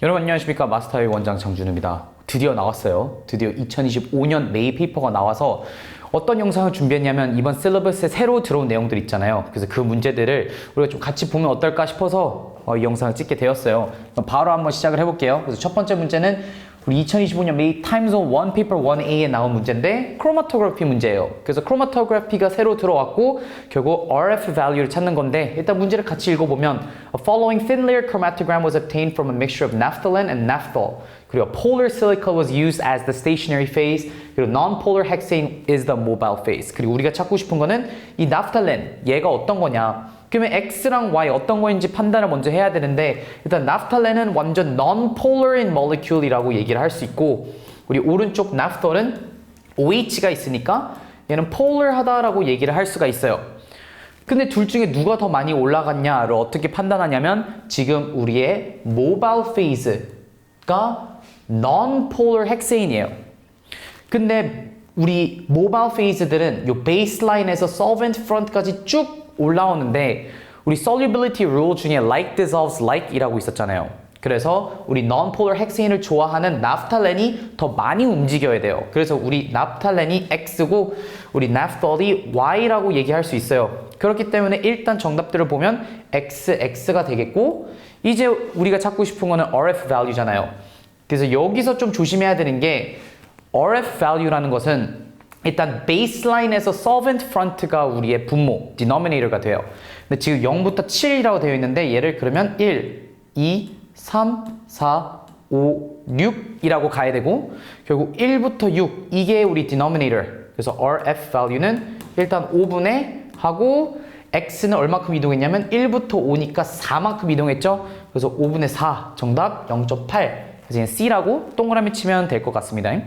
여러분 안녕하십니까. 마스터의 원장 장준우입니다. 드디어 나왔어요. 드디어 2025년 메이 페이퍼가 나와서 어떤 영상을 준비했냐면 이번 실러버스에 새로 들어온 내용들 있잖아요. 그래서 그 문제들을 우리가 좀 같이 보면 어떨까 싶어서 이 영상을 찍게 되었어요. 바로 한번 시작을 해볼게요. 그래서 첫 번째 문제는 우리 2025년 메이 타임존 1 페이퍼 1A에 나온 문제인데 크로마토그래피 문제예요. 그래서 크로마토그래피가 새로 들어왔고 결국 RF value를 찾는 건데 일단 문제를 같이 읽어보면 A following thin layer chromatogram was obtained from a mixture of naphthalene and naphthol. 그리고 polar silica was used as the stationary phase. 그리고 non-polar hexane is the mobile phase. 그리고 우리가 찾고 싶은 거는 이 naphthalene 얘가 어떤 거냐. 그러면 X랑 Y 어떤 거인지 판단을 먼저 해야 되는데 일단 naphthalen은 완전 non-polar인 molecule이라고 얘기를 할 수 있고 우리 오른쪽 naphthal은 OH가 있으니까 얘는 polar하다라고 얘기를 할 수가 있어요. 근데 둘 중에 누가 더 많이 올라갔냐를 어떻게 판단하냐면 지금 우리의 mobile phase가 non-polar hexane이에요. 근데 우리 mobile phase들은 요 baseline에서 solvent front까지 쭉 올라오는데 우리 solubility rule 중에 like dissolves like 이라고 있었잖아요. 그래서 우리 non-polar hexane을 좋아하는 naphthalen이 더 많이 움직여야 돼요. 그래서 우리 naphthalen이 X고 우리 naphthal이 Y라고 얘기할 수 있어요. 그렇기 때문에 일단 정답들을 보면 XX, X가 되겠고 이제 우리가 찾고 싶은 거는 RF value잖아요. 그래서 여기서 좀 조심해야 되는 게 RF value라는 것은 일단 baseline에서 solvent front가 우리의 분모, denominator가 돼요. 근데 지금 0부터 7이라고 되어 있는데 얘를 그러면 1, 2, 3, 4, 5, 6이라고 가야 되고 결국 1부터 6 이게 우리 denominator. 그래서 RF value는 일단 5분의 하고 X는 얼마큼 이동했냐면 1부터 5니까 4만큼 이동했죠. 그래서 5분의 4 정답 0.8. 그래서 그냥 C라고 동그라미 치면 될 것 같습니다.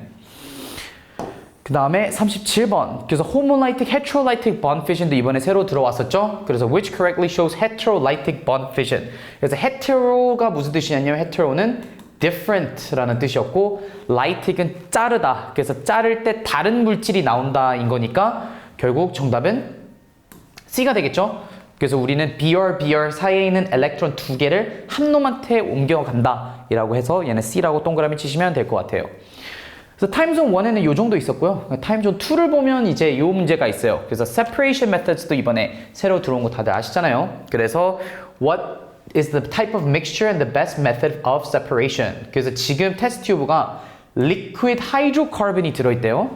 그 다음에 37번. 그래서 homolytic heterolytic bond fission도 이번에 새로 들어왔었죠. 그래서 which correctly shows heterolytic bond fission. 그래서 hetero가 무슨 뜻이냐면 hetero는 different라는 뜻이었고 lytic은 자르다. 그래서 자를 때 다른 물질이 나온다인 거니까 결국 정답은 C가 되겠죠. 그래서 우리는 BR 사이에 있는 엘렉트론 두 개를 한 놈한테 옮겨간다 이라고 해서 얘는 C라고 동그라미 치시면 될 것 같아요. 그래서 타임존 1에는 이 정도 있었고요. 타임존 2를 보면 이제 이 문제가 있어요. 그래서 separation methods도 이번에 새로 들어온 거 다들 아시잖아요. 그래서 what is the type of mixture and the best method of separation. 그래서 지금 테스트 튜브가 liquid hydrocarbon이 들어있대요.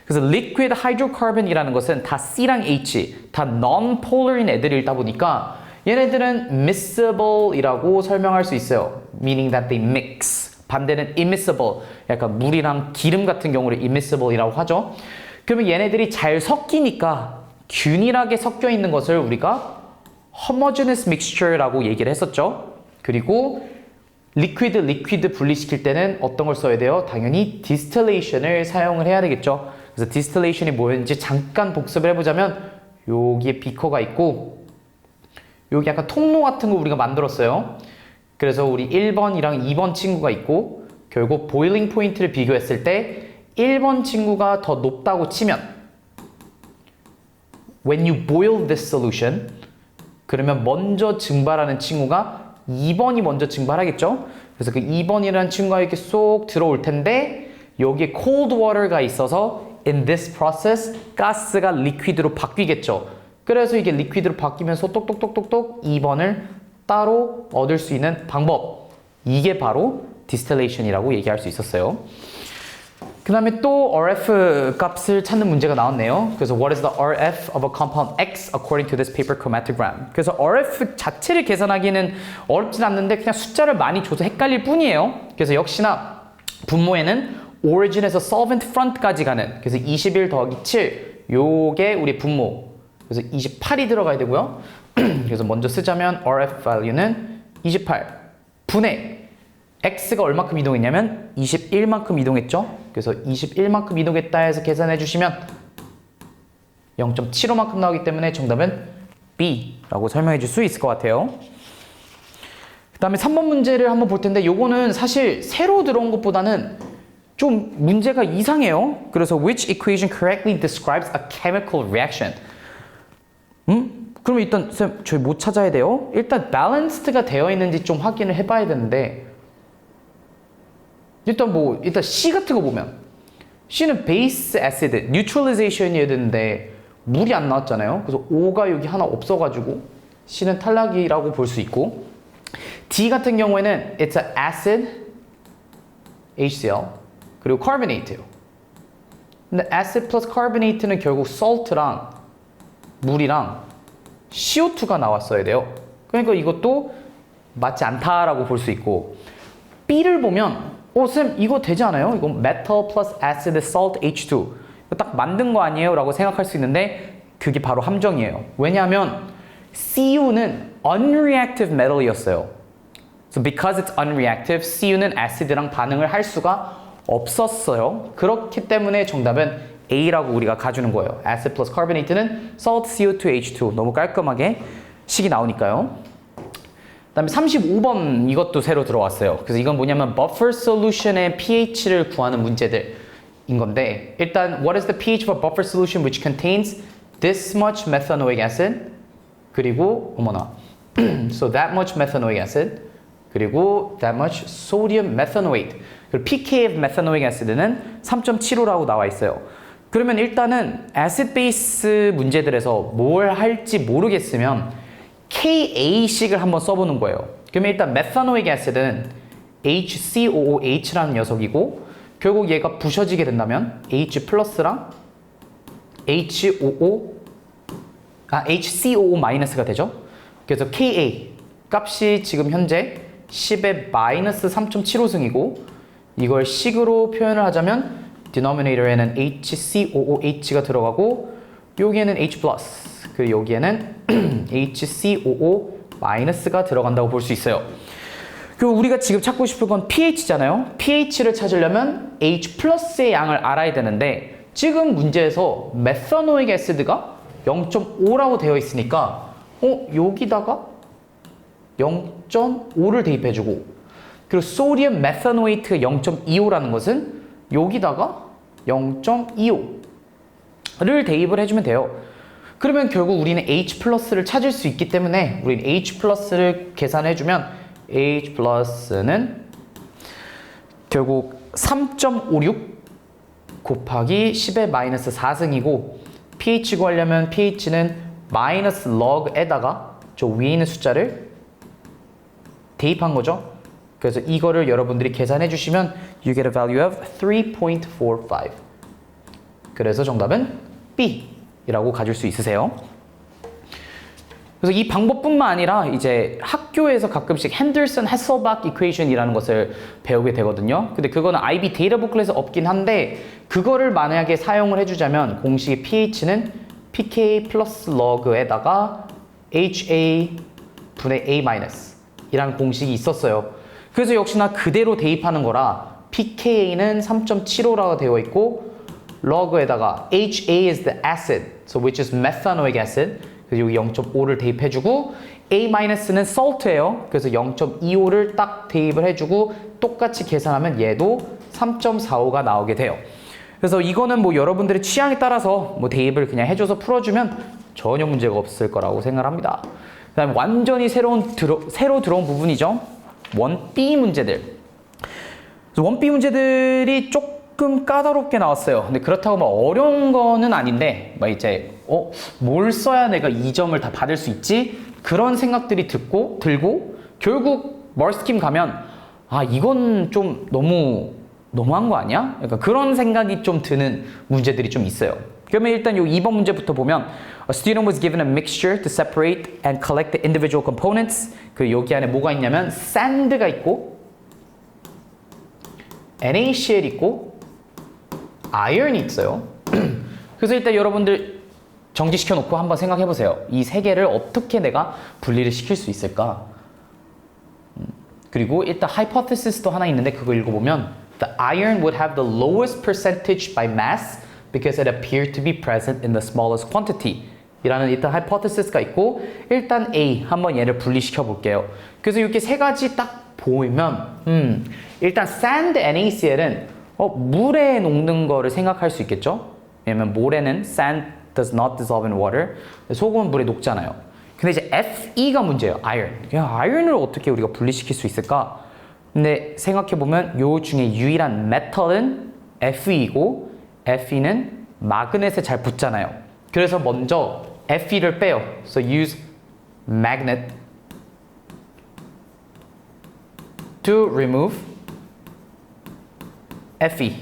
그래서 liquid hydrocarbon이라는 것은 다 C랑 H, 다 non-polar인 애들이 있다 보니까 얘네들은 miscible이라고 설명할 수 있어요. meaning that they mix. 반대는 immiscible, 약간 물이랑 기름 같은 경우를 immissible이라고 하죠. 그러면 얘네들이 잘 섞이니까 균일하게 섞여 있는 것을 우리가 homogeneous mixture라고 얘기를 했었죠. 그리고 리퀴드 분리시킬 때는 어떤 걸 써야 돼요? 당연히 distillation을 사용을 해야 되겠죠. 그래서 distillation이 뭐였는지 잠깐 복습을 해보자면 여기에 비커가 있고 여기 약간 통로 같은 거 우리가 만들었어요. 그래서 우리 1번이랑 2번 친구가 있고 결국 보일링 포인트를 비교했을 때 1번 친구가 더 높다고 치면 when you boil this solution 그러면 먼저 증발하는 친구가 2번이 먼저 증발하겠죠? 그래서 그 2번이라는 친구가 이렇게 쏙 들어올 텐데 여기에 cold water가 있어서 in this process 가스가 리퀴드로 바뀌겠죠. 그래서 이게 리퀴드로 바뀌면서 똑똑똑똑똑 2번을 따로 얻을 수 있는 방법. 이게 바로 distillation이라고 얘기할 수 있었어요. 그 다음에 또 RF 값을 찾는 문제가 나왔네요. 그래서 what is the RF of a compound X according to this paper chromatogram. 그래서 RF 자체를 계산하기는 어렵진 않는데 그냥 숫자를 많이 줘서 헷갈릴 뿐이에요. 그래서 역시나 분모에는 origin에서 solvent front까지 가는 그래서 21 더하기 7 요게 우리 분모. 그래서 28이 들어가야 되고요. 그래서 먼저 쓰자면 RF value는 28 분의 X가 얼마큼 이동했냐면 21만큼 이동했죠. 그래서 21만큼 이동했다 해서 계산해 주시면 0.75만큼 나오기 때문에 정답은 B라고 설명해 줄 수 있을 것 같아요. 그 다음에 3번 문제를 한번 볼 텐데 요거는 사실 새로 들어온 것보다는 좀 문제가 이상해요. 그래서 which equation correctly describes a chemical reaction? 그러면 일단 쌤 저희 뭐 찾아야 돼요? 일단 밸런스드가 되어 있는지 좀 확인을 해봐야 되는데 일단 C 같은 거 보면 C는 베이스 애시드, 뉴트럴리제이션이어야 되는데 물이 안 나왔잖아요. 그래서 O가 여기 하나 없어가지고 C는 탈락이라고 볼 수 있고, D 같은 경우에는 it's an acid, HCl, 그리고 carbonate예요. 근데 acid plus carbonate는 결국 salt랑 물이랑 CO2가 나왔어야 돼요. 그러니까 이것도 맞지 않다라고 볼 수 있고, B를 보면 쌤 이거 되지 않아요? 이거 metal plus acid salt H2 이거 딱 만든 거 아니에요? 라고 생각할 수 있는데 그게 바로 함정이에요. 왜냐하면 Cu는 unreactive metal이었어요. So because it's unreactive, Cu는 acid랑 반응을 할 수가 없었어요. 그렇기 때문에 정답은 A라고 우리가 가주는 거예요. acid plus carbonate는 salt CO2H2. 너무 깔끔하게 식이 나오니까요. 그 다음에 35번 이것도 새로 들어왔어요. 그래서 이건 뭐냐면 buffer solution의 pH를 구하는 문제들인 건데, 일단 what is the pH of a buffer solution which contains this much methanoic acid 그리고 so that much methanoic acid 그리고 that much sodium methanoate. 그리고 pK of methanoic acid는 3.75라고 나와 있어요. 그러면 일단은 acid base 문제들에서 뭘 할지 모르겠으면 KA식을 한번 써보는 거예요. 그러면 일단 메타노이c 애시드는 HCOOH라는 녀석이고, 결국 얘가 부셔지게 된다면 H 플러스랑 HCOO 마이너스가 되죠. 그래서 KA 값이 지금 현재 10의 마이너스 3.75승이고, 이걸 식으로 표현을 하자면 denominator에는 HCOOH가 들어가고 여기에는 H 플러스, 그리고 여기에는 HCOO 마이너스가 들어간다고 볼 수 있어요. 그리고 우리가 지금 찾고 싶은 건 pH잖아요. pH를 찾으려면 H 플러스의 양을 알아야 되는데, 지금 문제에서 메타노이c 애시드가 0.5라고 되어 있으니까 여기다가 0.5를 대입해주고, 그리고 소디움 메타노이트가 0.25라는 것은 여기다가 0.25를 대입을 해주면 돼요. 그러면 결국 우리는 H 플러스를 찾을 수 있기 때문에 우리는 H 플러스를 계산해주면 H 플러스는 결국 3.56 곱하기 10의 마이너스 4승이고, pH 구하려면 pH는 마이너스 log에다가 저 위에 있는 숫자를 대입한 거죠. 그래서 이거를 여러분들이 계산해 주시면 you get a value of 3.45. 그래서 정답은 B이라고 가질 수 있으세요. 그래서 이 방법뿐만 아니라 이제 학교에서 가끔씩 핸들슨 해설박 이퀘이션이라는 것을 배우게 되거든요. 근데 그거는 IB 데이터 부클렛에 없긴 한데, 그거를 만약에 사용을 해주자면 공식의 pH는 pK 플러스 log에다가 HA 분의 A 마이너스 이라는 공식이 있었어요. 그래서 역시나 그대로 대입하는 거라 pKa는 3.75라고 되어 있고, log에다가 HA is the acid, so which is methanoic acid. 그래서 여기 0.5를 대입해주고, A-는 salt예요. 그래서 0.25를 딱 대입을 해주고 똑같이 계산하면 얘도 3.45가 나오게 돼요. 그래서 이거는 뭐 여러분들의 취향에 따라서 뭐 대입을 그냥 해줘서 풀어주면 전혀 문제가 없을 거라고 생각합니다. 그 다음에 완전히 새로 들어온 부분이죠. 1B 문제들. 그래서 1B 문제들이 조금 까다롭게 나왔어요. 근데 그렇다고 막 어려운 거는 아닌데, 막 이제 뭘 써야 내가 이 점을 다 받을 수 있지? 그런 생각들이 들고 결국 멀스킴 가면 이건 좀 너무한 거 아니야? 약간 그런 생각이 좀 드는 문제들이 좀 있어요. 그러면 일단 요 2번 문제부터 보면 A student was given a mixture to separate and collect the individual components. 그 여기 안에 뭐가 있냐면 sand가 있고 NaCl 있고 iron이 있어요. 그래서 일단 여러분들 정지시켜 놓고 한번 생각해 보세요. 이 세 개를 어떻게 내가 분리를 시킬 수 있을까? 그리고 일단 hypothesis도 하나 있는데 그거 읽어보면 The iron would have the lowest percentage by mass because it appeared to be present in the smallest quantity 이라는 일단 hypothesis가 있고, 일단 A 한번 얘를 분리시켜 볼게요. 그래서 이렇게 세 가지 딱 보면 일단 sand NaCl은 물에 녹는 거를 생각할 수 있겠죠? 왜냐면 모래는 sand does not dissolve in water. 소금은 물에 녹잖아요. 근데 이제 Fe가 문제예요. iron. iron을 어떻게 우리가 분리시킬 수 있을까? 근데 생각해보면 요 중에 유일한 메탈은 Fe이고 Fe는 마그넷에 잘 붙잖아요. 그래서 먼저 Fe를 빼요. So use magnet to remove Fe.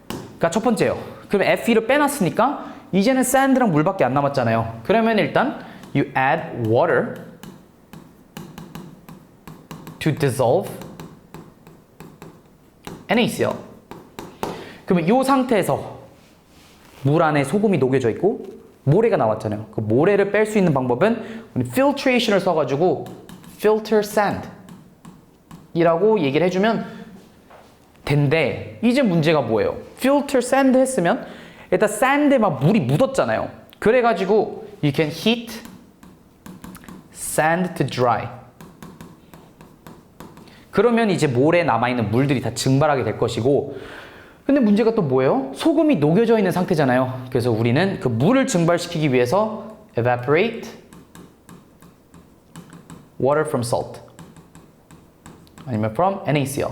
그러니까 첫 번째요. 그럼 Fe를 빼놨으니까 이제는 sand랑 물밖에 안 남았잖아요. 그러면 일단 you add water to dissolve NaCl. 그러면 이 상태에서 물 안에 소금이 녹여져 있고 모래가 나왔잖아요. 그 모래를 뺄 수 있는 방법은 filtration을 써가지고 filter sand 이라고 얘기를 해주면 된대. 이제 문제가 뭐예요? filter sand 했으면 일단 sand에 막 물이 묻었잖아요. 그래가지고 you can heat sand to dry. 그러면 이제 모래에 남아있는 물들이 다 증발하게 될 것이고, 근데 문제가 또 뭐예요? 소금이 녹여져 있는 상태잖아요. 그래서 우리는 그 물을 증발시키기 위해서 evaporate water from salt 아니면 from NaCl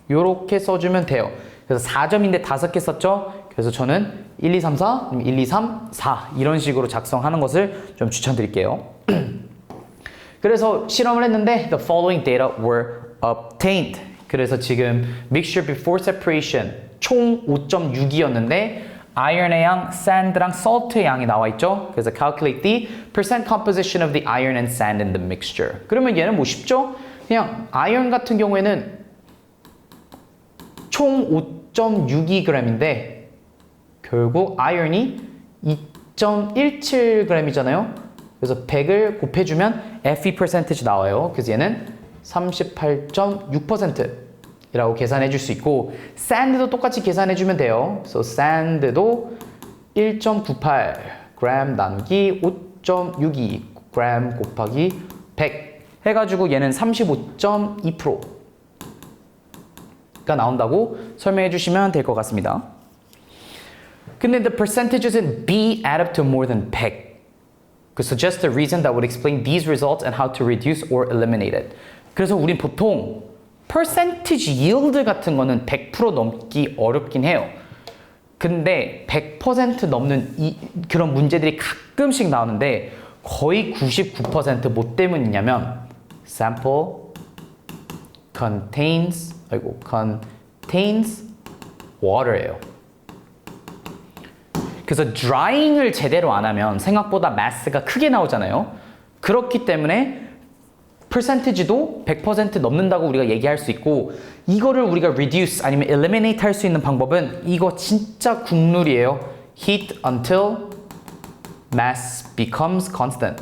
요렇게 써주면 돼요. 그래서 4점인데 5개 썼죠? 그래서 저는 1, 2, 3, 4, 1, 2, 3, 4 이런 식으로 작성하는 것을 좀 추천드릴게요. 그래서 실험을 했는데 the following data were obtained. 그래서 지금 mixture before separation 총 5.6이었는데 iron의 양, sand랑 salt의 양이 나와 있죠. 그래서 calculate the percent composition of the iron and sand in the mixture. 그러면 얘는 뭐 쉽죠? 그냥 iron 같은 경우에는 총 5.62g인데 결국 iron이 2.17g이잖아요. 그래서 100을 곱해주면 Fe percentage 나와요. 그래서 얘는 38.6%라고 계산해 줄 수 있고 sand도 똑같이 계산해 주면 돼요. 그래서 sand도 1.98g 나누기 5.62g 곱하기 100 해가지고 얘는 35.2%가 나온다고 설명해 주시면 될 것 같습니다. 근데 the percentages be add up to more than 100. Suggest a reason that would explain these results and how to reduce or eliminate it. 그래서 우린 보통 percentage yield 같은 거는 100% 넘기 어렵긴 해요. 근데 100% 넘는 그런 문제들이 가끔씩 나오는데 거의 99% 뭐 때문이냐면 sample contains water예요. 그래서 drying을 제대로 안 하면 생각보다 mass가 크게 나오잖아요. 그렇기 때문에 percentage도 100% 넘는다고 우리가 얘기할 수 있고 이거를 우리가 reduce 아니면 eliminate 할 수 있는 방법은 이거 진짜 국룰이에요. heat until mass becomes constant.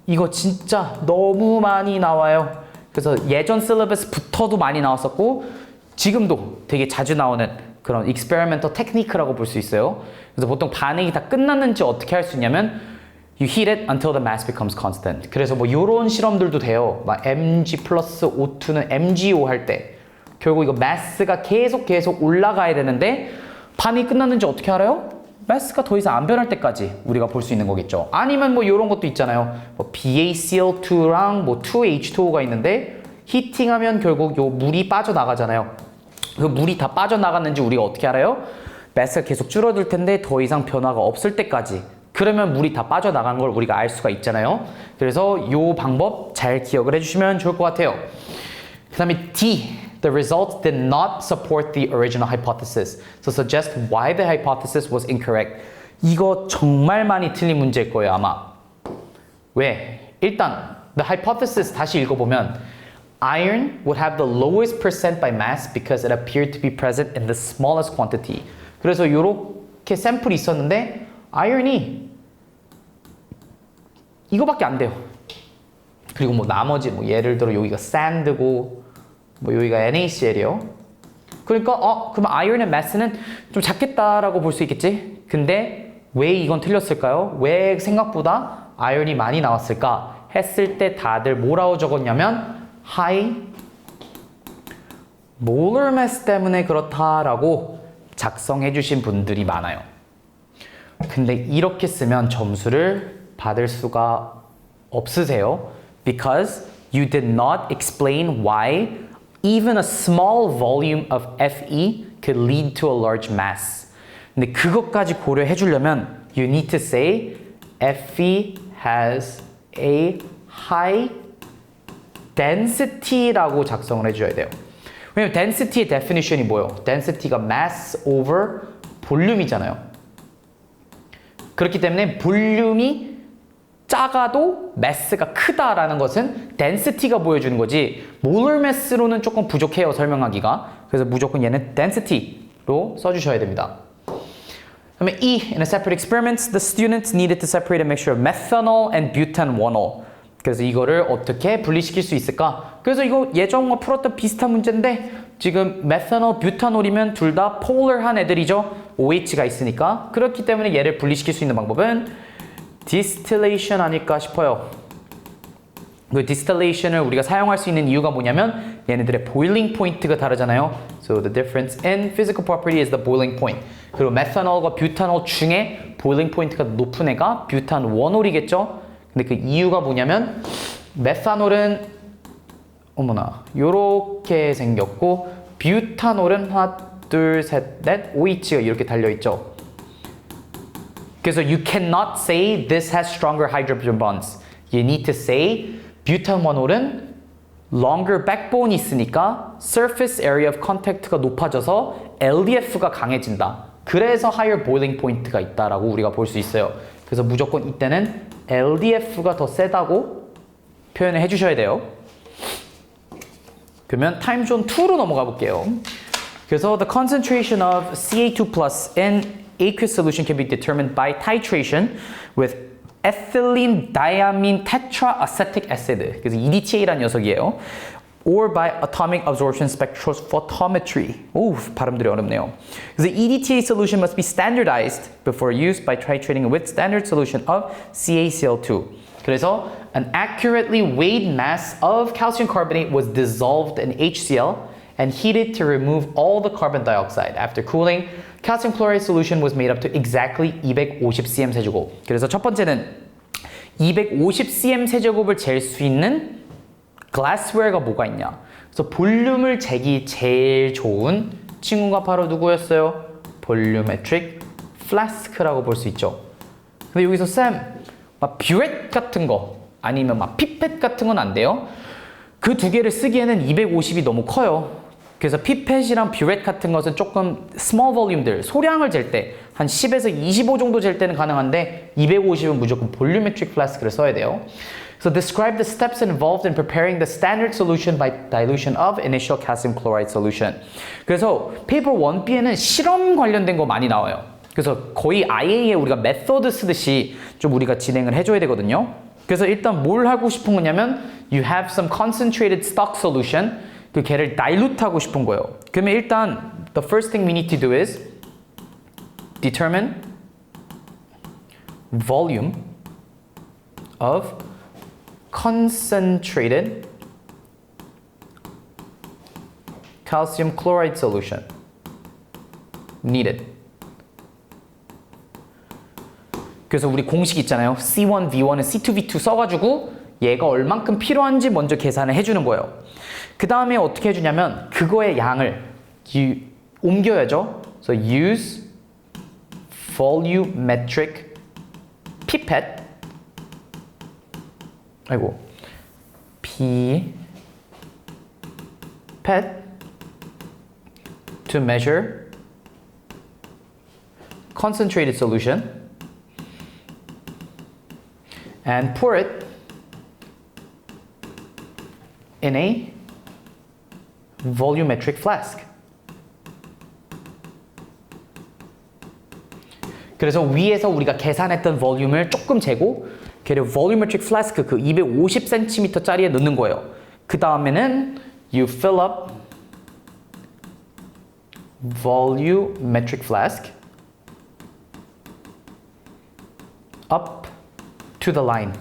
이거 진짜 너무 많이 나와요. 그래서 예전 syllabus부터도 많이 나왔었고 지금도 되게 자주 나오는 그런 experimental technique라고 볼 수 있어요. 그래서 보통 반응이 다 끝났는지 어떻게 할 수 있냐면 you heat it until the mass becomes constant. 그래서 뭐 이런 실험들도 돼요. 막 Mg 플러스 O2는 MgO 할 때 결국 이거 mass가 계속 올라가야 되는데 반응이 끝났는지 어떻게 알아요? mass가 더 이상 안 변할 때까지 우리가 볼 수 있는 거겠죠. 아니면 뭐 이런 것도 있잖아요. 뭐 BaCl2랑 뭐 2H2O가 있는데 히팅하면 결국 요 물이 빠져나가잖아요. 그 물이 다 빠져나갔는지 우리가 어떻게 알아요? mass가 계속 줄어들 텐데 더 이상 변화가 없을 때까지. 그러면 물이 다 빠져나간 걸 우리가 알 수가 있잖아요. 그래서 이 방법 잘 기억을 해주시면 좋을 것 같아요. 그 다음에 D. The results did not support the original hypothesis. So suggest why the hypothesis was incorrect. 이거 정말 많이 틀린 문제일 거예요, 아마. 왜? 일단 the hypothesis 다시 읽어보면 iron would have the lowest percent by mass because it appeared to be present in the smallest quantity. 그래서 이렇게 샘플이 있었는데 iron이 이거밖에 안 돼요. 그리고 뭐 나머지 뭐 예를 들어 여기가 sand고 뭐 여기가 NaCl이에요. 그러니까 그럼 iron의 mass는 좀 작겠다라고 볼 수 있겠지. 근데 왜 이건 틀렸을까요? 왜 생각보다 iron이 많이 나왔을까? 했을 때 다들 뭐라고 적었냐면 high molar mass 때문에 그렇다라고 작성해 주신 분들이 많아요. 근데 이렇게 쓰면 점수를 받을 수가 없으세요. Because You did not explain why even a small volume of Fe could lead to a large mass. 근데 그것까지 고려해 주려면 you need to say Fe has a high density라고 작성을 해줘야 돼요. 왜냐면 density의 definition이 뭐예요? density가 mass over 볼륨이잖아요. 그렇기 때문에 볼륨이 작아도 mass가 크다라는 것은 density가 보여주는 거지 molar mass로는 조금 부족해요, 설명하기가. 그래서 무조건 얘는 density로 써주셔야 됩니다. 그다음에 E. In a separate experiments, the students needed to separate a mixture of methanol and butanol. 그래서 이거를 어떻게 분리시킬 수 있을까? 그래서 이거 예전과 풀었던 비슷한 문제인데 지금 메탄올, 뷰타놀이면 둘 다 polar한 애들이죠. OH가 있으니까. 그렇기 때문에 얘를 분리시킬 수 있는 방법은 distillation 아닐까 싶어요. 그 distillation을 우리가 사용할 수 있는 이유가 뭐냐면 얘네들의 boiling point가 다르잖아요. So the difference in physical property is the boiling point. 그리고 메탄올과 뷰타놀 중에 boiling point가 높은 애가 뷰탄원올이겠죠. 근데 그 이유가 뭐냐면 메탄올은 어머나 요렇게 생겼고 뷰타놀은 하나 둘 셋 넷 OH가 이렇게 달려있죠. 그래서 you cannot say this has stronger hydrogen bonds. You need to say 뷰탄원올은 longer backbone이 있으니까 surface area of contact가 높아져서 LDF가 강해진다. 그래서 higher boiling point가 있다라고 우리가 볼 수 있어요. 그래서 무조건 이때는 LDF가 더 세다고 표현을 해주셔야 돼요. 그러면 타임존 2로 넘어가 볼게요. 그래서 the concentration of Ca2 plus in aqueous solution can be determined by titration with ethylene diamine tetraacetic acid. 그래서 EDTA라는 녀석이에요. or by atomic absorption spectrophotometry. 오, 발음들이 어렵네요. 그래서 EDTA solution must be standardized before use by titrating with standard solution of CaCl2. 그래서 an accurately weighed mass of calcium carbonate was dissolved in HCl and heated to remove all the carbon dioxide. After cooling, calcium chloride solution was made up to exactly 250cm 세제곱. 그래서 첫 번째는 250cm 세제곱을 잴 수 있는 glassware가 뭐가 있냐? 그래서 볼륨을 재기 제일 좋은 친구가 바로 누구였어요? 볼륨메트릭 플라스크라고 볼 수 있죠. 근데 여기서 쌤, 막 뷰렛 같은 거 아니면 막 피펫 같은 건 안 돼요? 그 두 개를 쓰기에는 250이 너무 커요. 그래서 피펫이랑 뷰렛 같은 것은 조금 small volume들, 소량을 잴 때 한 10에서 25 정도 잴 때는 가능한데 250은 무조건 볼륨메트릭 플라스크를 써야 돼요. So describe the steps involved in preparing the standard solution by dilution of initial calcium chloride solution. 그래서 페이퍼 1B에는 실험 관련된 거 많이 나와요. 그래서 거의 IA에 우리가 메서드 쓰듯이 좀 우리가 진행을 해줘야 되거든요. 그래서 일단 뭘 하고 싶은 거냐면 you have some concentrated stock solution. 그 걔를 dilute 하고 싶은 거예요. 그러면 일단 the first thing we need to do is determine volume of concentrated calcium chloride solution needed. 그래서 우리 공식 있잖아요. C1, V1은 C2, V2 써가지고 얘가 얼만큼 필요한지 먼저 계산을 해주는 거예요. 그 다음에 어떻게 해주냐면 그거의 양을 옮겨야죠. So use volumetric pipette pipette to measure concentrated solution and pour it in a volumetric flask. 그래서 위에서 우리가 계산했던 볼륨을 조금 재고 걔를 volumetric flask 그 250cm짜리에 넣는 거예요. 그 다음에는 you fill up volumetric flask up to the line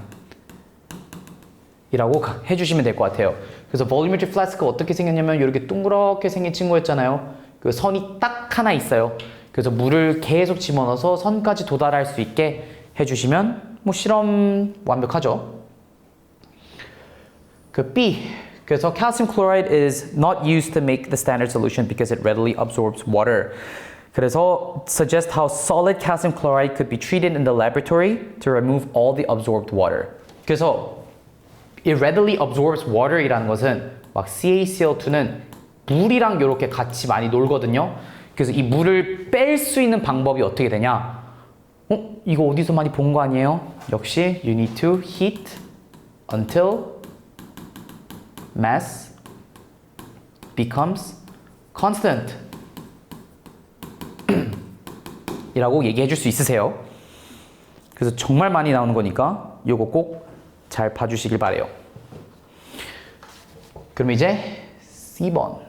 이라고 해주시면 될 것 같아요. 그래서 volumetric flask가 어떻게 생겼냐면 이렇게 둥그렇게 생긴 친구였잖아요. 그 선이 딱 하나 있어요. 그래서 물을 계속 집어넣어서 선까지 도달할 수 있게 해주시면 뭐 실험 완벽하죠. 그 B. 그래서 calcium chloride is not used to make the standard solution because it readily absorbs water. 그래서 suggest how solid calcium chloride could be treated in the laboratory to remove all the absorbed water. 그래서 it readily absorbs water이라는 것은 막 CaCl2는 물이랑 이렇게 같이 많이 놀거든요. 그래서 이 물을 뺄 수 있는 방법이 어떻게 되냐? 이거 어디서 많이 본 거 아니에요? 역시 you need to heat until mass becomes constant 이라고 얘기해 줄 수 있으세요. 그래서 정말 많이 나오는 거니까 이거 꼭 잘 봐주시길 바래요. 그럼 이제 C번.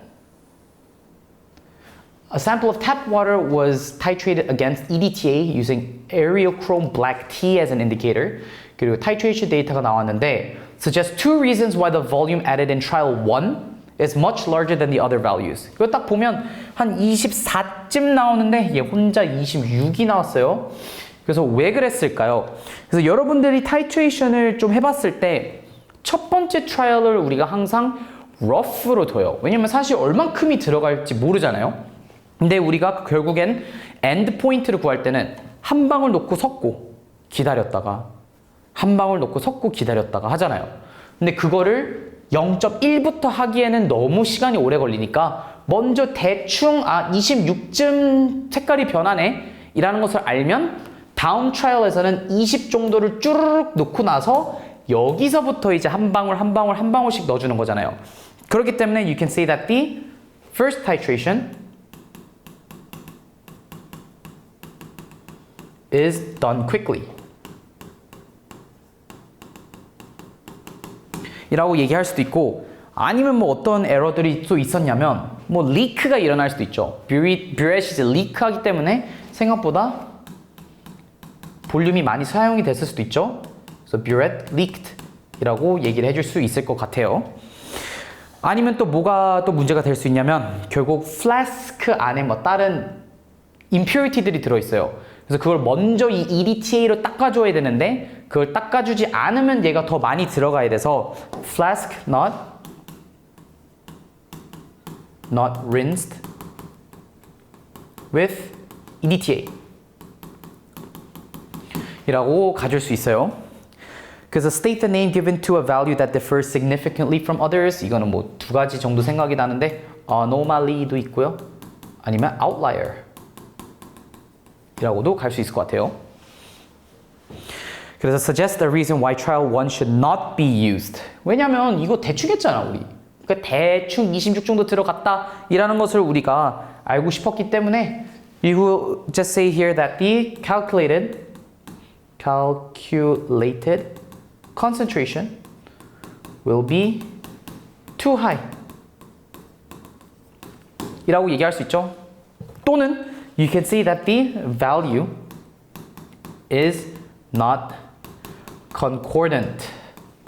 A sample of tap water was titrated against EDTA using areochrome black tea as an indicator. 그리고 titration 데이터가 나왔는데 suggests two reasons why the volume added in trial 1 is much larger than the other values. 이거 딱 보면 한 24쯤 나오는데 얘 혼자 26이 나왔어요. 그래서 왜 그랬을까요? 그래서 여러분들이 타이트레이션을 좀 해봤을 때 첫 번째 트라이얼을 우리가 항상 rough로 둬요. 왜냐면 사실 얼만큼이 들어갈지 모르잖아요. 근데 우리가 결국엔 엔드 포인트를 구할 때는 한 방울 놓고 섞고 기다렸다가 한 방울 놓고 섞고 기다렸다가 하잖아요. 근데 그거를 0.1부터 하기에는 너무 시간이 오래 걸리니까 먼저 대충 26쯤 색깔이 변하네 이라는 것을 알면 다음 트라이얼에서는 20 정도를 쭈르륵 놓고 나서 여기서부터 이제 한 방울 한 방울 한 방울씩 넣어주는 거잖아요. 그렇기 때문에 you can say that the first titration is done quickly 이라고 얘기할 수도 있고 아니면 뭐 어떤 에러들이 또 있었냐면 뭐 리크가 일어날 수도 있죠. 뷰렛이 이제 리크하기 때문에 생각보다 볼륨이 많이 사용이 됐을 수도 있죠. 그래서 burette leaked 이라고 얘기를 해줄 수 있을 것 같아요. 아니면 또 뭐가 또 문제가 될 수 있냐면 결국 플래스크 안에 뭐 다른 impurity들이 들어있어요. 그래서 그걸 먼저 이 EDTA로 닦아줘야 되는데 그걸 닦아주지 않으면 얘가 더 많이 들어가야 돼서 flask not rinsed with EDTA 이라고 가질 수 있어요. 그래서 state the name given to a value that differs significantly from others. 이거는 뭐 두 가지 정도 생각이 나는데 anomaly도 있고요. 아니면 outlier 이라고도 갈 수 있을 것 같아요. 그래서 suggest a reason why trial 1 should not be used. 왜냐면 이거 대충 했잖아 우리. 그러니까 대충 26 정도 들어갔다 이라는 것을 우리가 알고 싶었기 때문에 you will just say here that the calculated concentration will be too high 이라고 얘기할 수 있죠. 또는 you can say that the value is not concordant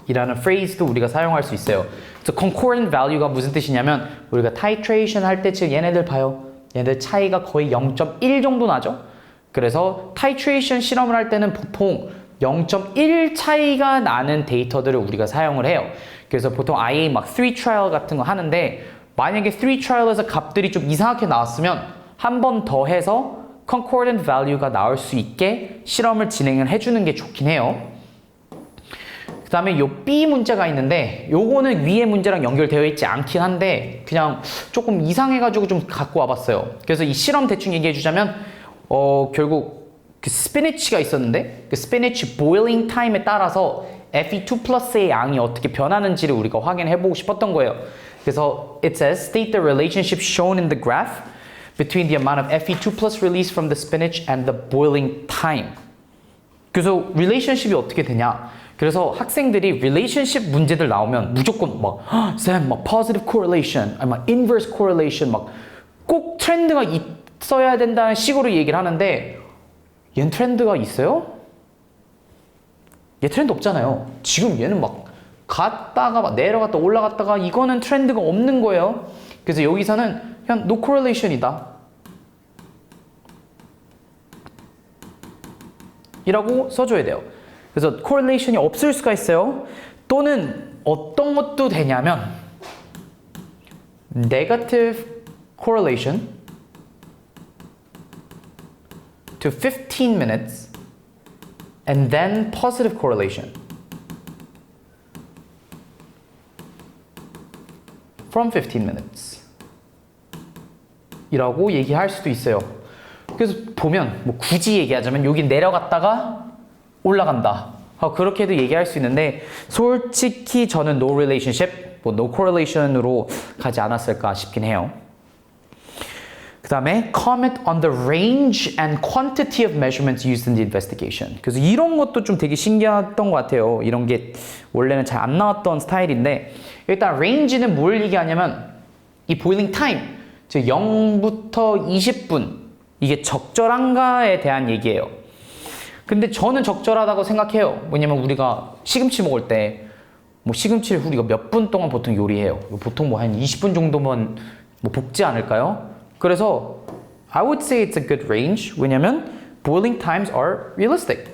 이라는 phrase도 우리가 사용할 수 있어요. 그래서 concordant value가 무슨 뜻이냐면 우리가 titration 할 때쯤 얘네들 봐요. 얘네들 차이가 거의 0.1 정도 나죠. 그래서 titration 실험을 할 때는 보통 0.1 차이가 나는 데이터들을 우리가 사용을 해요. 그래서 보통 IA 막 3 trial 같은 거 하는데 만약에 3 trial에서 값들이 좀 이상하게 나왔으면 한 번 더 해서 concordant value가 나올 수 있게 실험을 진행을 해주는 게 좋긴 해요. 그 다음에 요 B 문제가 있는데 요거는 위에 문제랑 연결되어 있지 않긴 한데 그냥 조금 이상해가지고 좀 갖고 와봤어요. 그래서 이 실험 대충 얘기해 주자면 결국 그 스피니치가 있었는데 그 스피니치 보일링 타임에 따라서 Fe2 플러스의 양이 어떻게 변하는지를 우리가 확인해 보고 싶었던 거예요. 그래서 it says state the relationship shown in the graph between the amount of Fe2 plus release from the spinach and the boiling time. 그래서 relationship이 어떻게 되냐? 그래서 학생들이 relationship 문제들 나오면 무조건 막 쌤 막 positive correlation, 아니 막 inverse correlation 막 꼭 트렌드가 있어야 된다는 식으로 얘기를 하는데 얘는 트렌드가 있어요? 얘 트렌드 없잖아요. 지금 얘는 막 갔다가 막 내려갔다 올라갔다가 이거는 트렌드가 없는 거예요. 그래서 여기서는 그냥 no correlation이다 이라고 써줘야 돼요. 그래서 correlation이 없을 수가 있어요. 또는 어떤 것도 되냐면 negative correlation to 15 minutes and then positive correlation from 15 minutes 이라고 얘기할 수도 있어요. 그래서 보면 뭐 굳이 얘기하자면 여기 내려갔다가 올라간다. 그렇게도 얘기할 수 있는데 솔직히 저는 no relationship, 뭐 no correlation으로 가지 않았을까 싶긴 해요. 그 다음에 comment on the range and quantity of measurements used in the investigation. 그래서 이런 것도 좀 되게 신기했던 것 같아요. 이런 게 원래는 잘 안 나왔던 스타일인데 일단 range는 뭘 얘기하냐면 이 boiling time, 즉 0부터 20분 이게 적절한가에 대한 얘기예요. 근데 저는 적절하다고 생각해요. 뭐냐면 우리가 시금치 먹을 때 뭐 시금치를 우리가 몇 분 동안 보통 요리해요. 보통 뭐 한 20분 정도면 뭐 볶지 않을까요? 그래서 I would say it's a good range. 왜냐면 boiling times are realistic.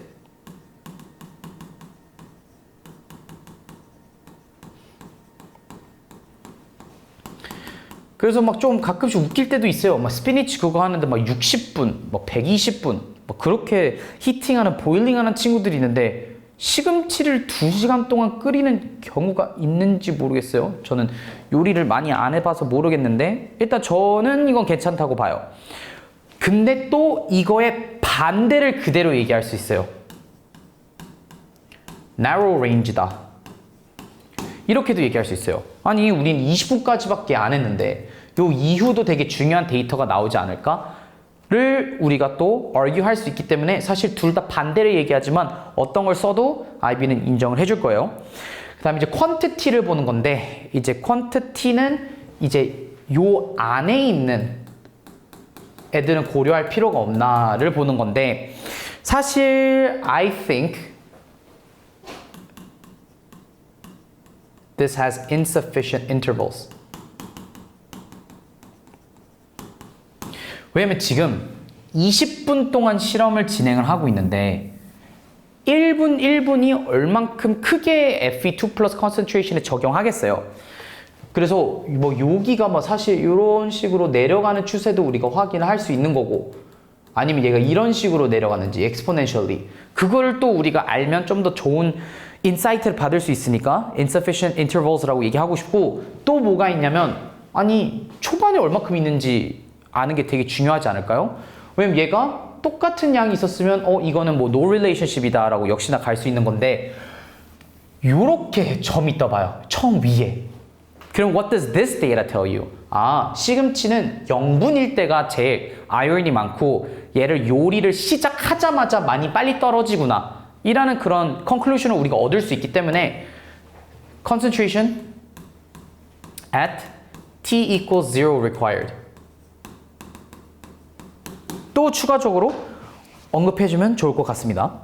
그래서 막 좀 가끔씩 웃길 때도 있어요. 막 스피니치 그거 하는데 막 60분, 막 120분, 막 그렇게 히팅하는, 보일링하는 친구들이 있는데 시금치를 2시간 동안 끓이는 경우가 있는지 모르겠어요. 저는 요리를 많이 안 해봐서 모르겠는데 일단 저는 이건 괜찮다고 봐요. 근데 또 이거의 반대를 그대로 얘기할 수 있어요. narrow range다. 이렇게도 얘기할 수 있어요. 아니 우린 20분까지밖에 안 했는데 요 이후도 되게 중요한 데이터가 나오지 않을까? 를 우리가 또 argue 할 수 있기 때문에 사실 둘 다 반대를 얘기하지만 어떤 걸 써도 IB는 인정을 해줄 거예요. 그 다음에 이제 quantity를 보는 건데 이제 quantity는 이제 요 안에 있는 애들은 고려할 필요가 없나를 보는 건데 사실 I think this has insufficient intervals. 왜냐면 지금 20분 동안 실험을 진행을 하고 있는데 1분 1분이 얼만큼 크게 Fe2 플러스 concentration에 적용하겠어요. 그래서 뭐 여기가 뭐 사실 이런 식으로 내려가는 추세도 우리가 확인을 할 수 있는 거고 아니면 얘가 이런 식으로 내려가는지 exponentially 그거를 또 우리가 알면 좀 더 좋은 인사이트를 받을 수 있으니까 insufficient intervals라고 얘기하고 싶고 또 뭐가 있냐면 아니 초반에 얼마큼 있는지 아는 게 되게 중요하지 않을까요? 왜냐면 얘가 똑같은 양이 있었으면 이거는 뭐 no relationship이다 라고 역시나 갈 수 있는 건데 요렇게 점이 떠봐요. 처음 위에. 그럼 what does this data tell you? 아, 시금치는 0분일 때가 제일 아연이 많고 얘를 요리를 시작하자마자 많이 빨리 떨어지구나 이라는 그런 conclusion을 우리가 얻을 수 있기 때문에 concentration at t equals 0 required 또 추가적으로 언급해주면 좋을 것 같습니다.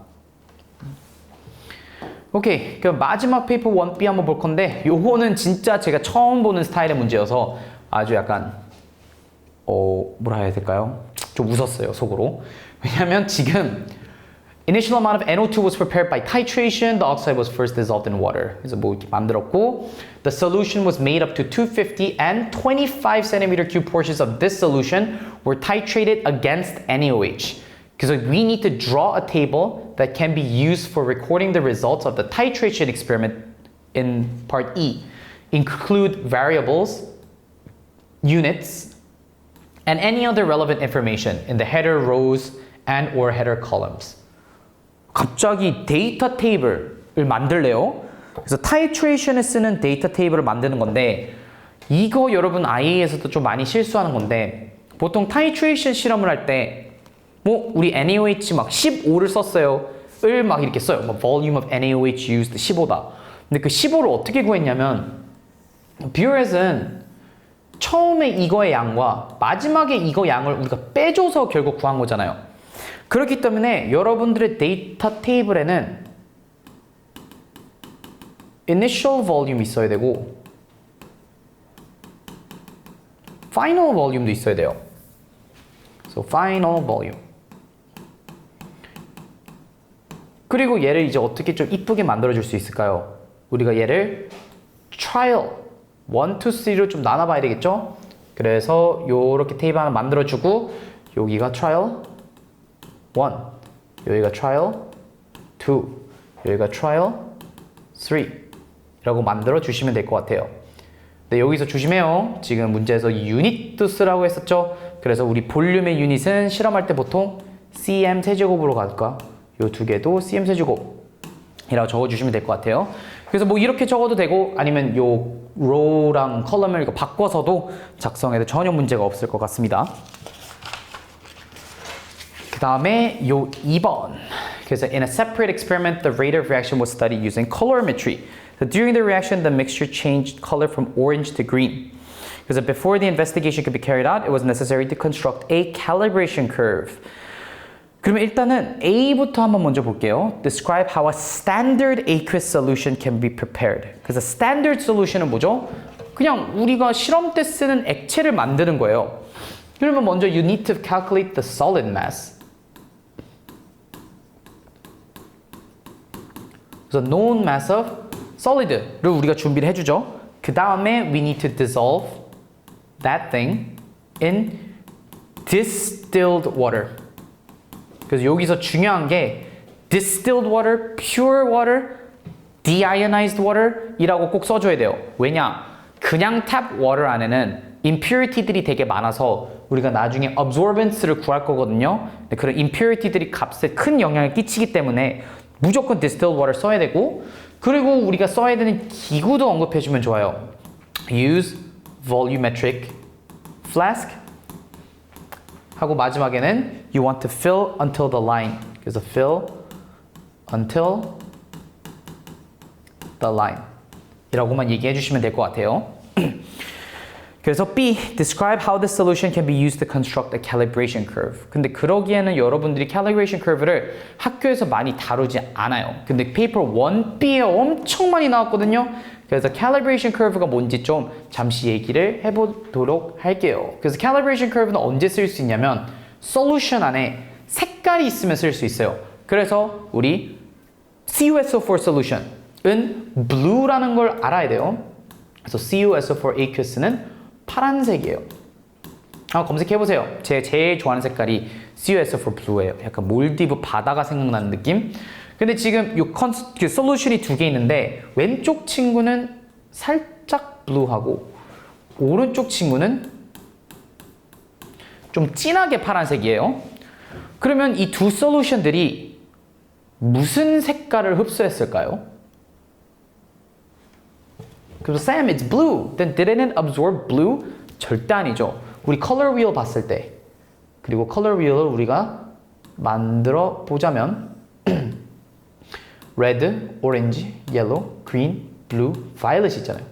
오케이, 그럼 마지막 페이퍼 1B 한번 볼 건데 요거는 진짜 제가 처음 보는 스타일의 문제여서 아주 약간 뭐라 해야 될까요? 좀 웃었어요, 속으로. 왜냐면 지금 Initial amount of NO2 was prepared by titration. The oxide was first dissolved in water. 그래서 뭐 이렇게 만들었고 The solution was made up to 250 and 25 centimeter cube portions of this solution were titrated against NaOH. 그래서 we need to draw a table that can be used for recording the results of the titration experiment in part E. Include variables, units, and any other relevant information in the header rows and or header columns. 갑자기 데이터 테이블을 만들래요. 그래서 타이트레이션에 쓰는 데이터 테이블을 만드는 건데 이거 여러분 IA에서도 좀 많이 실수하는 건데 보통 타이트레이션 실험을 할 때 뭐 우리 NaOH 막 15를 썼어요. 을 막 이렇게 써요. 뭐 volume of NaOH used 15다. 근데 그 15를 어떻게 구했냐면 뷰렛은 처음에 이거의 양과 마지막에 이거 양을 우리가 빼줘서 결국 구한 거잖아요. 그렇기 때문에 여러분들의 데이터 테이블에는 initial volume 있어야 되고 final volume도 있어야 돼요. So final volume. 그리고 얘를 이제 어떻게 좀 이쁘게 만들어 줄 수 있을까요? 우리가 얘를 trial 1, 2, 3로 좀 나눠봐야 되겠죠? 그래서 요렇게 테이블 하나 만들어주고 여기가 trial 1, 여기가 trial 2, 여기가 trial 3 라고 만들어 주시면 될 것 같아요. 네, 여기서 조심해요. 지금 문제에서 유닛도 쓰라고 했었죠? 그래서 우리 볼륨의 유닛은 실험할 때 보통 cm 세제곱으로 갈까? 요 두 개도 cm 세제곱이라고 적어주시면 될 것 같아요. 그래서 뭐 이렇게 적어도 되고 아니면 요 row랑 컬럼을 이거 바꿔서도 작성해도 전혀 문제가 없을 것 같습니다. 그 다음에 요 2번. 그래서 in a separate experiment, the rate of reaction was studied using colorimetry. So during the reaction, the mixture changed color from orange to green. Because before the investigation could be carried out, it was necessary to construct a calibration curve. 그러면 일단은 A부터 한번 먼저 볼게요. Describe how a standard aqueous solution can be prepared. 그래서 standard solution은 뭐죠? 그냥 우리가 실험 때 쓰는 액체를 만드는 거예요. 그러면 먼저 you need to calculate the solid mass. 그래서 known mass of solid를 우리가 준비를 해주죠. 그 다음에 we need to dissolve that thing in distilled water. 그래서 여기서 중요한 게 distilled water, pure water, deionized water 이라고 꼭 써줘야 돼요. 왜냐? 그냥 탭 water 안에는 impurity들이 되게 많아서 우리가 나중에 absorbence를 구할 거거든요. 근데 그런 impurity들이 값에 큰 영향을 끼치기 때문에 무조건 distilled water 써야 되고 그리고 우리가 써야 되는 기구도 언급해주면 좋아요. Use volumetric flask 하고 마지막에는 you want to fill until the line. 그래서 fill until the line 이라고만 얘기해 주시면 될 것 같아요. 그래서 B, describe how the solution can be used to construct a calibration curve. 근데 그러기에는 여러분들이 calibration curve를 학교에서 많이 다루지 않아요. 근데 페이퍼 1B에 엄청 많이 나왔거든요. 그래서 calibration curve가 뭔지 좀 잠시 얘기를 해보도록 할게요. 그래서 calibration curve는 언제 쓸 수 있냐면 solution 안에 색깔이 있으면 쓸 수 있어요. 그래서 우리 CuSO4 solution은 blue라는 걸 알아야 돼요. 그래서 CuSO4 aqueous는 파란색이에요. 한번 검색해보세요. 제가 제일 좋아하는 색깔이 CuSO4 blue예요. 약간 몰디브 바다가 생각나는 느낌? 근데 지금 그 솔루션이 두 개 있는데 왼쪽 친구는 살짝 블루하고 오른쪽 친구는 좀 진하게 파란색이에요. 그러면 이 두 솔루션들이 무슨 색깔을 흡수했을까요? 그래서 Sam, it's blue. Then didn't it absorb blue? 절대 아니죠. 우리 컬러 wheel 봤을 때 그리고 컬러 wheel을 우리가 만들어 보자면 red, orange, yellow, green, blue, violet 있잖아요.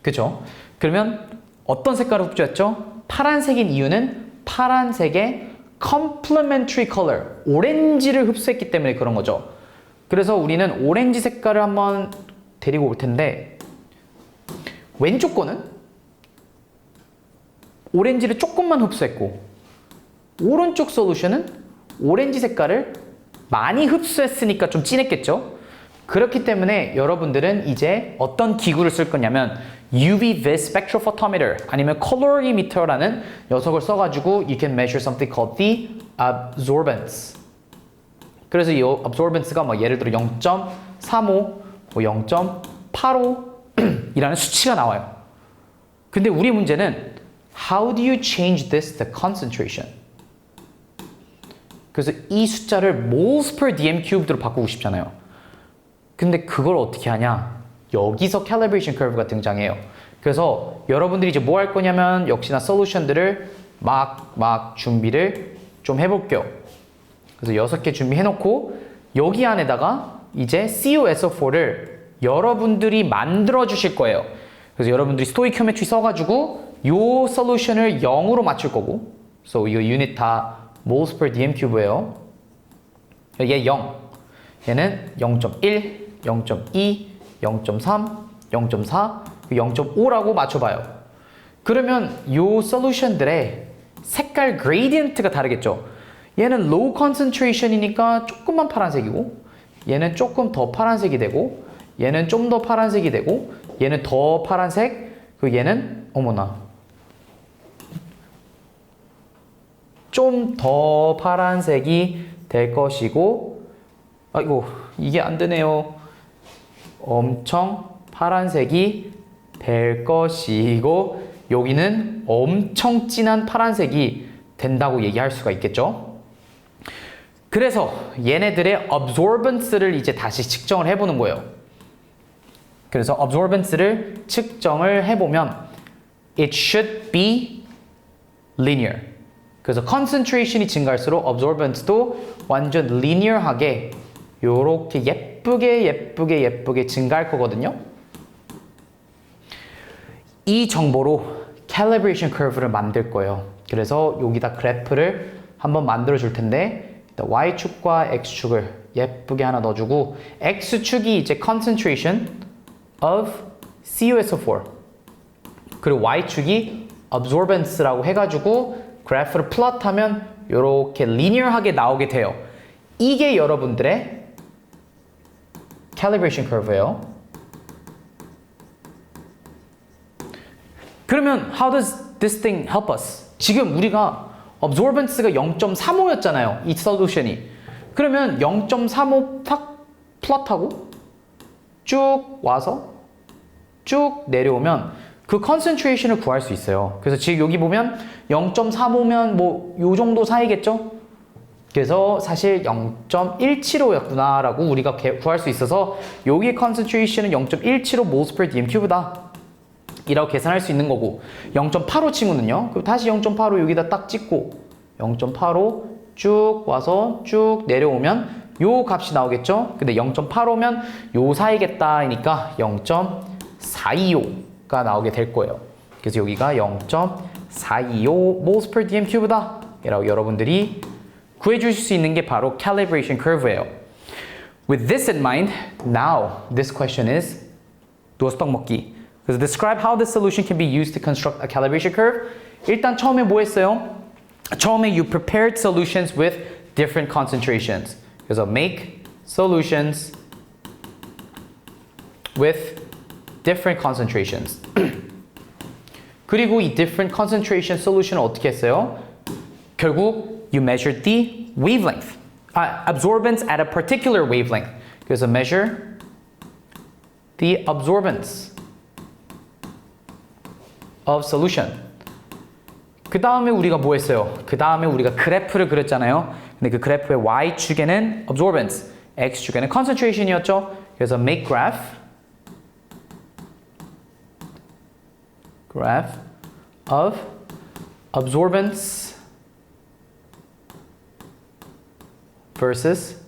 그죠? 그러면 어떤 색깔을 흡수했죠? 파란색인 이유는 파란색의 complementary color, 오렌지를 흡수했기 때문에 그런 거죠. 그래서 우리는 오렌지 색깔을 한번 데리고 올 텐데 왼쪽 거는 오렌지를 조금만 흡수했고 오른쪽 솔루션은 오렌지 색깔을 많이 흡수했으니까 좀 진했겠죠? 그렇기 때문에 여러분들은 이제 어떤 기구를 쓸 거냐면 UV-vis spectrophotometer 아니면 colorimeter라는 녀석을 써가지고 you can measure something called the absorbance. 그래서 이 absorbance가 뭐 예를 들어 0.35, 뭐 0.85 이라는 수치가 나와요. 근데 우리 문제는 how do you change this to concentration? 그래서 이 숫자를 moles per dm cube로 바꾸고 싶잖아요. 근데 그걸 어떻게 하냐? 여기서 calibration curve가 등장해요. 그래서 여러분들이 이제 뭐 할 거냐면 역시나 솔루션들을 막 준비를 좀 해볼게요. 그래서 6개 준비해놓고 여기 안에다가 이제 CuSO4를 여러분들이 만들어 주실 거예요. 그래서 여러분들이 스토이키오메트리 써가지고 요 솔루션을 0으로 맞출 거고 그래서 이거 유닛 다 moles per dm cube예요. 얘 0, 얘는 0.1, 0.2, 0.3, 0.4, 0.5라고 맞춰봐요. 그러면 요 솔루션들의 색깔 그레디언트가 다르겠죠. 얘는 low concentration이니까 조금만 파란색이고 얘는 조금 더 파란색이 되고 얘는 좀 더 파란색이 되고 얘는 더 파란색, 그리고 얘는 어머나 좀 더 파란색이 될 것이고 아이고 이게 안 되네요. 엄청 파란색이 될 것이고 여기는 엄청 진한 파란색이 된다고 얘기할 수가 있겠죠. 그래서 얘네들의 absorbance를 이제 다시 측정을 해보는 거예요. 그래서 absorbance를 측정을 해보면 it should be linear. 그래서 concentration이 증가할수록 absorbance도 완전 linear하게 요렇게 예쁘게 증가할 거거든요. 이 정보로 calibration curve를 만들 거예요. 그래서 여기다 그래프를 한번 만들어 줄 텐데 Y축과 X축을 예쁘게 하나 넣어주고 X축이 이제 concentration of CuSO4 그리고 Y축이 absorbance라고 해가지고 그래프를 플롯하면 이렇게 linear하게 나오게 돼요. 이게 여러분들의 calibration curve예요. 그러면 how does this thing help us? 지금 우리가 absorbance가 0.35였잖아요. 이 솔루션이. 그러면 0.35 팍 플롯하고 쭉 와서 쭉 내려오면 그 concentration을 구할 수 있어요. 그래서 지금 여기 보면 0.35면 뭐 요 정도 사이겠죠? 그래서 사실 0.175였구나 라고 우리가 구할 수 있어서 여기의 concentration은 0.175 moles per dm cube다 이라고 계산할 수 있는 거고 0.85 친구는요. 그럼 다시 0.85 여기다 딱 찍고 0.85 쭉 와서 쭉 내려오면 요 값이 나오겠죠. 근데 0.85면 요 사이겠다니까 0.425가 나오게 될 거예요. 그래서 여기가 0.425 moles per dm cube다 이라고 여러분들이 구해주실 수 있는 게 바로 calibration curve예요. With this in mind, now this question is 노스떡 먹기. 그래서 describe how this solution can be used to construct a calibration curve. 일단 처음에 뭐 했어요? 처음에 you prepared solutions with different concentrations. 그래서 make solutions with different concentrations. 그리고 이 different concentration solution을 어떻게 했어요? 결국 you measured the wavelength. Absorbance at a particular wavelength. 그래서 measure the absorbance of solution. 그 다음에 우리가 뭐 했어요? 그 다음에 우리가 그래프를 그렸잖아요. 근데 그 그래프의 Y축에는 absorbance, X축에는 concentration이었죠. 그래서 make graph of absorbance versus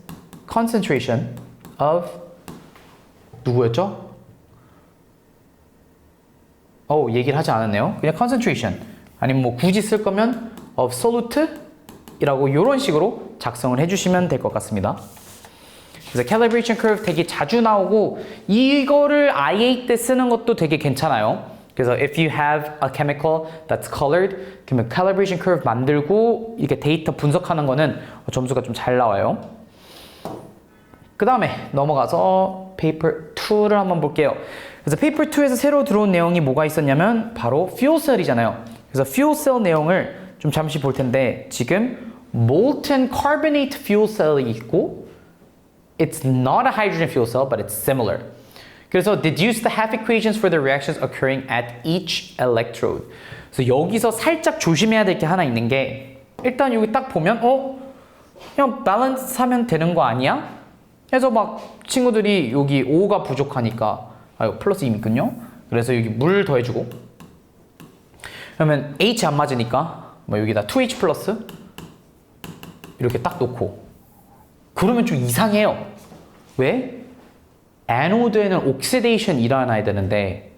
concentration of 누구였죠? 얘기를 하지 않았네요. 그냥 concentration 아니면 뭐 굳이 쓸 거면 of solute 이라고 이런 식으로 작성을 해주시면 될 것 같습니다. 그래서 calibration curve 되게 자주 나오고 이거를 IA 때 쓰는 것도 되게 괜찮아요. 그래서 if you have a chemical that's colored 그러면 calibration curve 만들고 이렇게 데이터 분석하는 거는 점수가 좀 잘 나와요. 그 다음에 넘어가서 paper 2를 한번 볼게요. 그래서 paper 2에서 새로 들어온 내용이 뭐가 있었냐면 바로 fuel cell이잖아요. 그래서 fuel cell 내용을 좀 잠시 볼 텐데 지금 molten carbonate fuel cell이 있고 it's not a hydrogen fuel cell but it's similar. 그래서 deduce the half equations for the reactions occurring at each electrode. 그래서 여기서 살짝 조심해야 될 게 하나 있는 게 일단 여기 딱 보면 그냥 밸런스 하면 되는 거 아니야? 해서 막 친구들이 여기 O가 부족하니까 플러스 2 있군요. 그래서 여기 물 더해주고 그러면 H 안 맞으니까 뭐 여기다 2H 플러스 이렇게 딱 놓고 그러면 좀 이상해요. 왜? 애노드에는 옥시데이션이 일어나야 되는데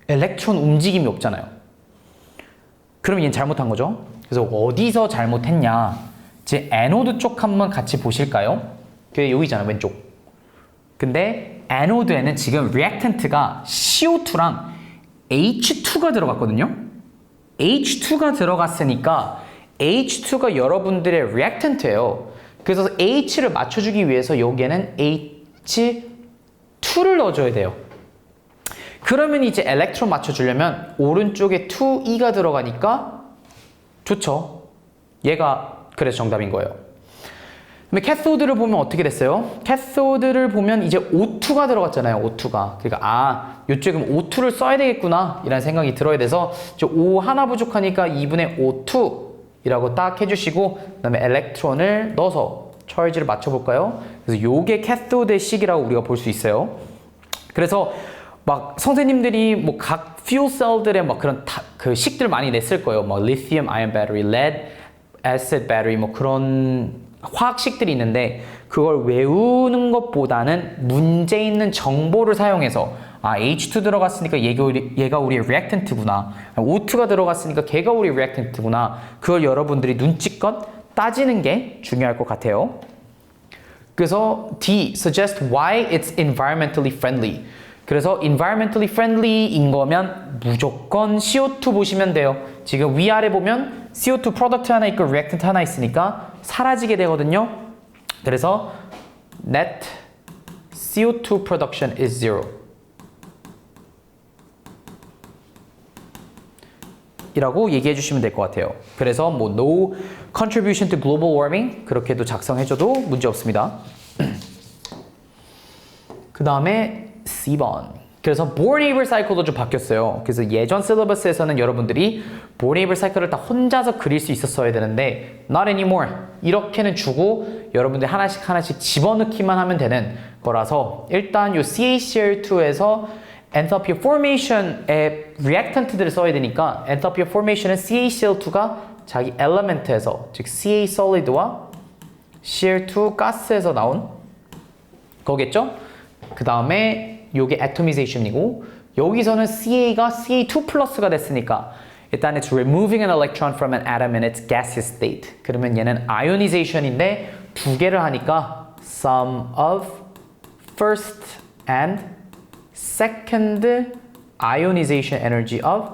일렉트론 움직임이 없잖아요. 그러면 얘는 잘못한 거죠. 그래서 어디서 잘못했냐 제 애노드 쪽 한번 같이 보실까요? 그게 여기잖아요, 왼쪽. 근데 애노드에는 지금 리액턴트가 CO2랑 H2가 들어갔거든요. H2가 들어갔으니까 H2가 여러분들의 리액턴트예요. 그래서 H를 맞춰주기 위해서 여기에는 H2 2를 넣어줘야 돼요. 그러면 이제 엘렉트론 맞춰주려면 오른쪽에 2E가 들어가니까 좋죠. 얘가 그래서 정답인 거예요. 그다음에 캐소드를 보면 어떻게 됐어요? 캐소드를 보면 이제 O2가 들어갔잖아요. O2가. 그러니까 이쪽에 O2를 써야 되겠구나 이라는 생각이 들어야 돼서 이제 O 하나 부족하니까 2분의 O2 이라고 딱 해주시고 그 다음에 엘렉트론을 넣어서 charge를 맞춰볼까요? 그래서 요게 캐소드의 식이라고 우리가 볼 수 있어요. 그래서 막 선생님들이 뭐 각 fuel cell들의 막 그런 그 식들 많이 냈을 거예요. 뭐 lithium ion battery, lead acid battery 뭐 그런 화학식들이 있는데 그걸 외우는 것보다는 문제 있는 정보를 사용해서 H2 들어갔으니까 얘가 우리의 reactant구나. O2가 들어갔으니까 걔가 우리의 reactant구나. 그걸 여러분들이 눈치껏 따지는 게 중요할 것 같아요. 그래서 D, suggest why it's environmentally friendly. 그래서 environmentally friendly인 거면 무조건 CO2 보시면 돼요. 지금 위아래 보면 CO2 프로덕트 하나 있고 reactant 하나 있으니까 사라지게 되거든요. 그래서 net CO2 production is zero. 이라고 얘기해 주시면 될 것 같아요. 그래서 뭐 no contribution to global warming 그렇게도 작성해줘도 문제 없습니다. 그 다음에 C번. 그래서 Bohr-Haber cycle도 좀 바뀌었어요. 그래서 예전 실러버스에서는 여러분들이 Bohr-Haber cycle를 다 혼자서 그릴 수 있었어야 되는데 not anymore. 이렇게는 주고 여러분들이 하나씩 집어넣기만 하면 되는 거라서 일단 요 CaCl2에서 enthalpy of formation의 reactant들을 써야 되니까 enthalpy of formation은 CaCl2가 자기 element에서 즉 Ca solid와 Cl2 가스에서 나온 거겠죠? 그 다음에 요게 atomization이고 여기서는 CA가 CA2 플러스가 됐으니까 일단 it's removing an electron from an atom in its gaseous state. 그러면 얘는 ionization인데 두 개를 하니까 sum of first and second ionization energy of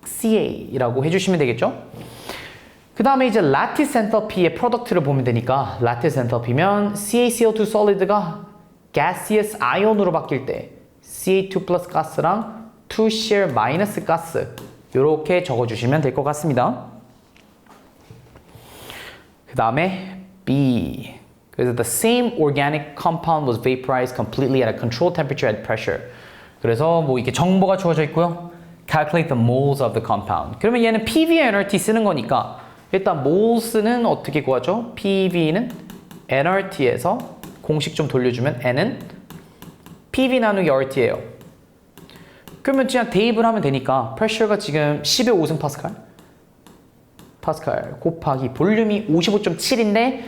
CA라고 해주시면 되겠죠? 그 다음에 이제 lattice enthalpy의 프로덕트를 보면 되니까 lattice enthalpy면 CaCl2 solid가 gaseous ion으로 바뀔 때 CA2 플러스 가스랑 2Cl 마이너스 가스 이렇게 적어주시면 될 것 같습니다. 그 다음에 B. 그래서 the same organic compound was vaporized completely at a controlled temperature and pressure. 그래서 뭐 이게 정보가 주어져 있고요. Calculate the moles of the compound. 그러면 얘는 PV NRT 쓰는 거니까 일단 moles는 어떻게 구하죠? PV는 NRT에서 공식 좀 돌려주면 N은 PV 나누기 RT예요. 그러면 그냥 대입을 하면 되니까 pressure가 지금 10의 5승 파스칼 곱하기 볼륨이 55.7인데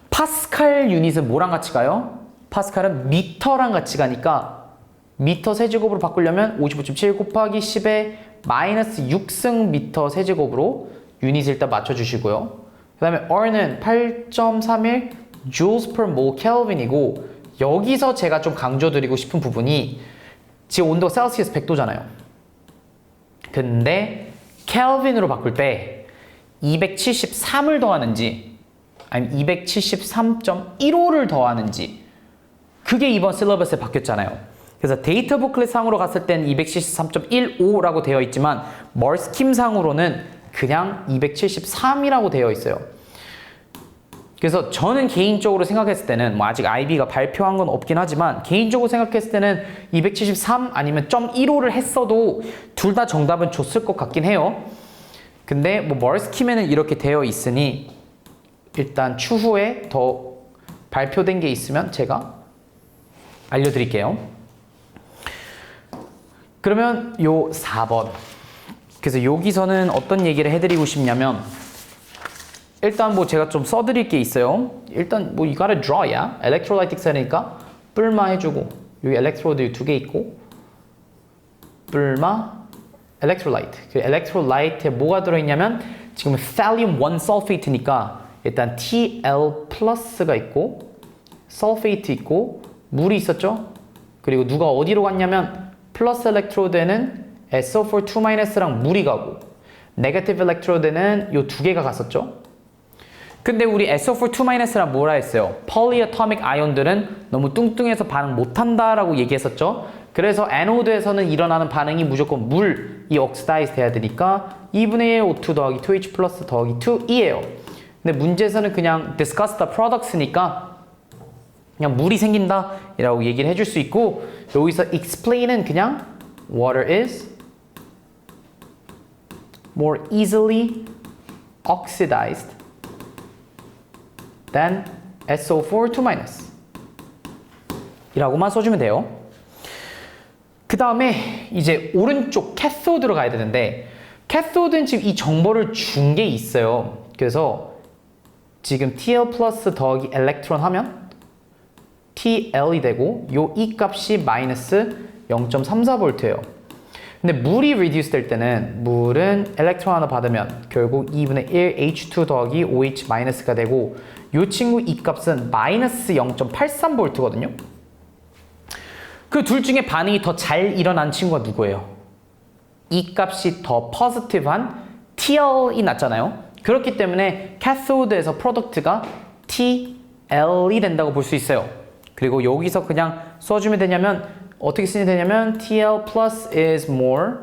파스칼 유닛은 뭐랑 같이 가요? 파스칼은 미터랑 같이 가니까 미터 세제곱으로 바꾸려면 55.7 곱하기 10의 마이너스 6승 미터 세제곱으로 유닛을 일단 맞춰주시고요. 그 다음에 R는 8.31 joules per mole Kelvin이고 여기서 제가 좀 강조드리고 싶은 부분이 지금 온도가 셀시어스 100도잖아요. 근데 켈빈으로 바꿀 때 273을 더하는지 아니면 273.15를 더하는지 그게 이번 실러버스에 바뀌었잖아요. 그래서 데이터 부클릿 상으로 갔을 땐 273.15라고 되어 있지만 멀스킴 상으로는 그냥 273이라고 되어 있어요. 그래서 저는 개인적으로 생각했을 때는 뭐 아직 IB가 발표한 건 없긴 하지만 개인적으로 생각했을 때는 273 아니면 .15를 했어도 둘 다 정답은 줬을 것 같긴 해요. 근데 뭐 멀스킴에는 이렇게 되어 있으니 일단 추후에 더 발표된 게 있으면 제가 알려드릴게요. 그러면 요 4번. 그래서 여기서는 어떤 얘기를 해드리고 싶냐면 일단 뭐 제가 좀 써드릴 게 있어요. 일단 뭐 you gotta draw, yeah? electrolytic cell이니까 뿔마 해주고 여기 엘렉트로드 2개 있고 뿔마 electrolyte. 그 electrolyte에 뭐가 들어있냐면 지금 thallium 1 sulfate니까 일단 TL 플러스가 있고 sulfate 있고 물이 있었죠. 그리고 누가 어디로 갔냐면 플러스 엘렉트로드에는 SO4 2-랑 물이 가고 네거티브 엘렉트로드에는 요 두 개가 갔었죠. 근데 우리 SO4 2-랑 뭐라 했어요? 폴리어토믹 아이온들은 너무 뚱뚱해서 반응 못한다라고 얘기했었죠. 그래서 애노드에서는 일어나는 반응이 무조건 물이 옥시다이즈 돼야 되니까 2분의 1 O2 더하기 2H 플러스 더하기 2E예요. 근데 문제에서는 그냥 discuss the products니까 그냥 물이 생긴다 이라고 얘기를 해줄 수 있고, 여기서 explain은 그냥 water is more easily oxidized than SO4 2- 이라고만 써주면 돼요. 그 다음에 이제 오른쪽 캐소드로 가야 되는데, 캐소드는 지금 이 정보를 준 게 있어요. 그래서 지금 TL 플러스 더하기 엘렉트론 하면 TL이 되고 요 E 값이 마이너스 0.34V예요. 근데 물이 reduce 될 때는 물은 엘렉트론 하나 받으면 결국 2분의 1 H2 더하기 OH 마이너스가 되고, 요 친구 E 값은 마이너스 0.83V거든요. 그 둘 중에 반응이 더 잘 일어난 친구가 누구예요? E 값이 더 포지티브한 TL이 났잖아요. 그렇기 때문에 캐소드에서 프로덕트가 TL이 된다고 볼 수 있어요. 그리고 여기서 그냥 써주면 되냐면 어떻게 쓰면 되냐면 TL plus is more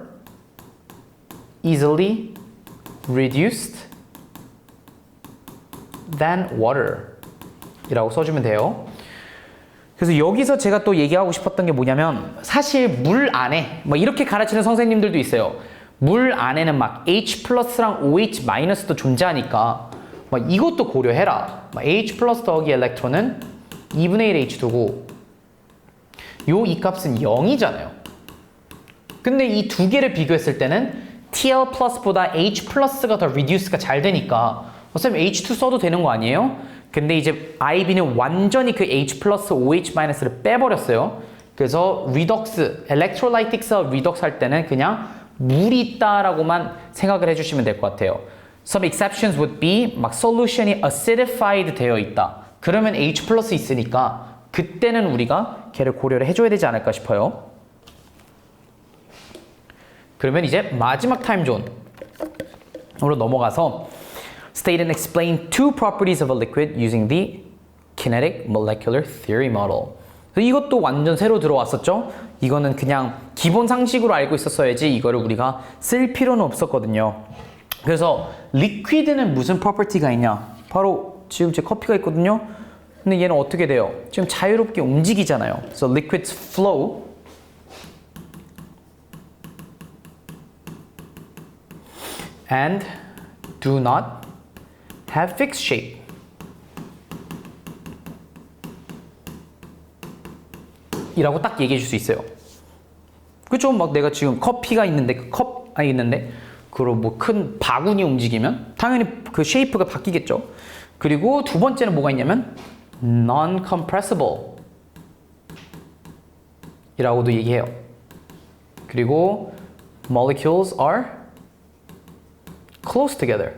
easily reduced than water 이라고 써주면 돼요. 그래서 여기서 제가 또 얘기하고 싶었던 게 뭐냐면, 사실 물 안에 뭐 이렇게 가르치는 선생님들도 있어요. 물 안에는 막 H 플러스랑 OH 마이너스도 존재하니까 막 이것도 고려해라. 막 H 플러스 더하기 엘렉트론은 2분의 1 H2고 요 E 값은 0이잖아요. 근데 이 두 개를 비교했을 때는 TL 플러스보다 H 플러스가 더 리듀스가 잘 되니까 어차피 H2 써도 되는 거 아니에요? 근데 이제 IB는 완전히 그 H 플러스 OH 마이너스를 빼버렸어요. 그래서 리덕스, 엘렉트롤라이틱스 리덕스 할 때는 그냥 물이 있다라고만 생각을 해주시면 될 것 같아요. Some exceptions would be 막 솔루션이 acidified 되어 있다. 그러면 H 플러스 있으니까 그때는 우리가 걔를 고려를 해줘야 되지 않을까 싶어요. 그러면 이제 마지막 타임존으로 넘어가서 State and explain two properties of a liquid using the kinetic molecular theory model. 이것도 완전 새로 들어왔었죠? 이거는 그냥 기본 상식으로 알고 있었어야지 이거를 우리가 쓸 필요는 없었거든요. 그래서 리퀴드는 무슨 프로퍼티가 있냐? 바로 지금 제 커피가 있거든요. 근데 얘는 어떻게 돼요? 지금 자유롭게 움직이잖아요. So liquids flow and do not have fixed shape. 이라고 딱 얘기해 줄 수 있어요. 그죠? 막 내가 지금 커피가 있는데 그 컵이 있는데 그리고 뭐 큰 바구니 움직이면 당연히 그 쉐이프가 바뀌겠죠. 그리고 두 번째는 뭐가 있냐면 non-compressible 이라고도 얘기해요. 그리고 molecules are close together.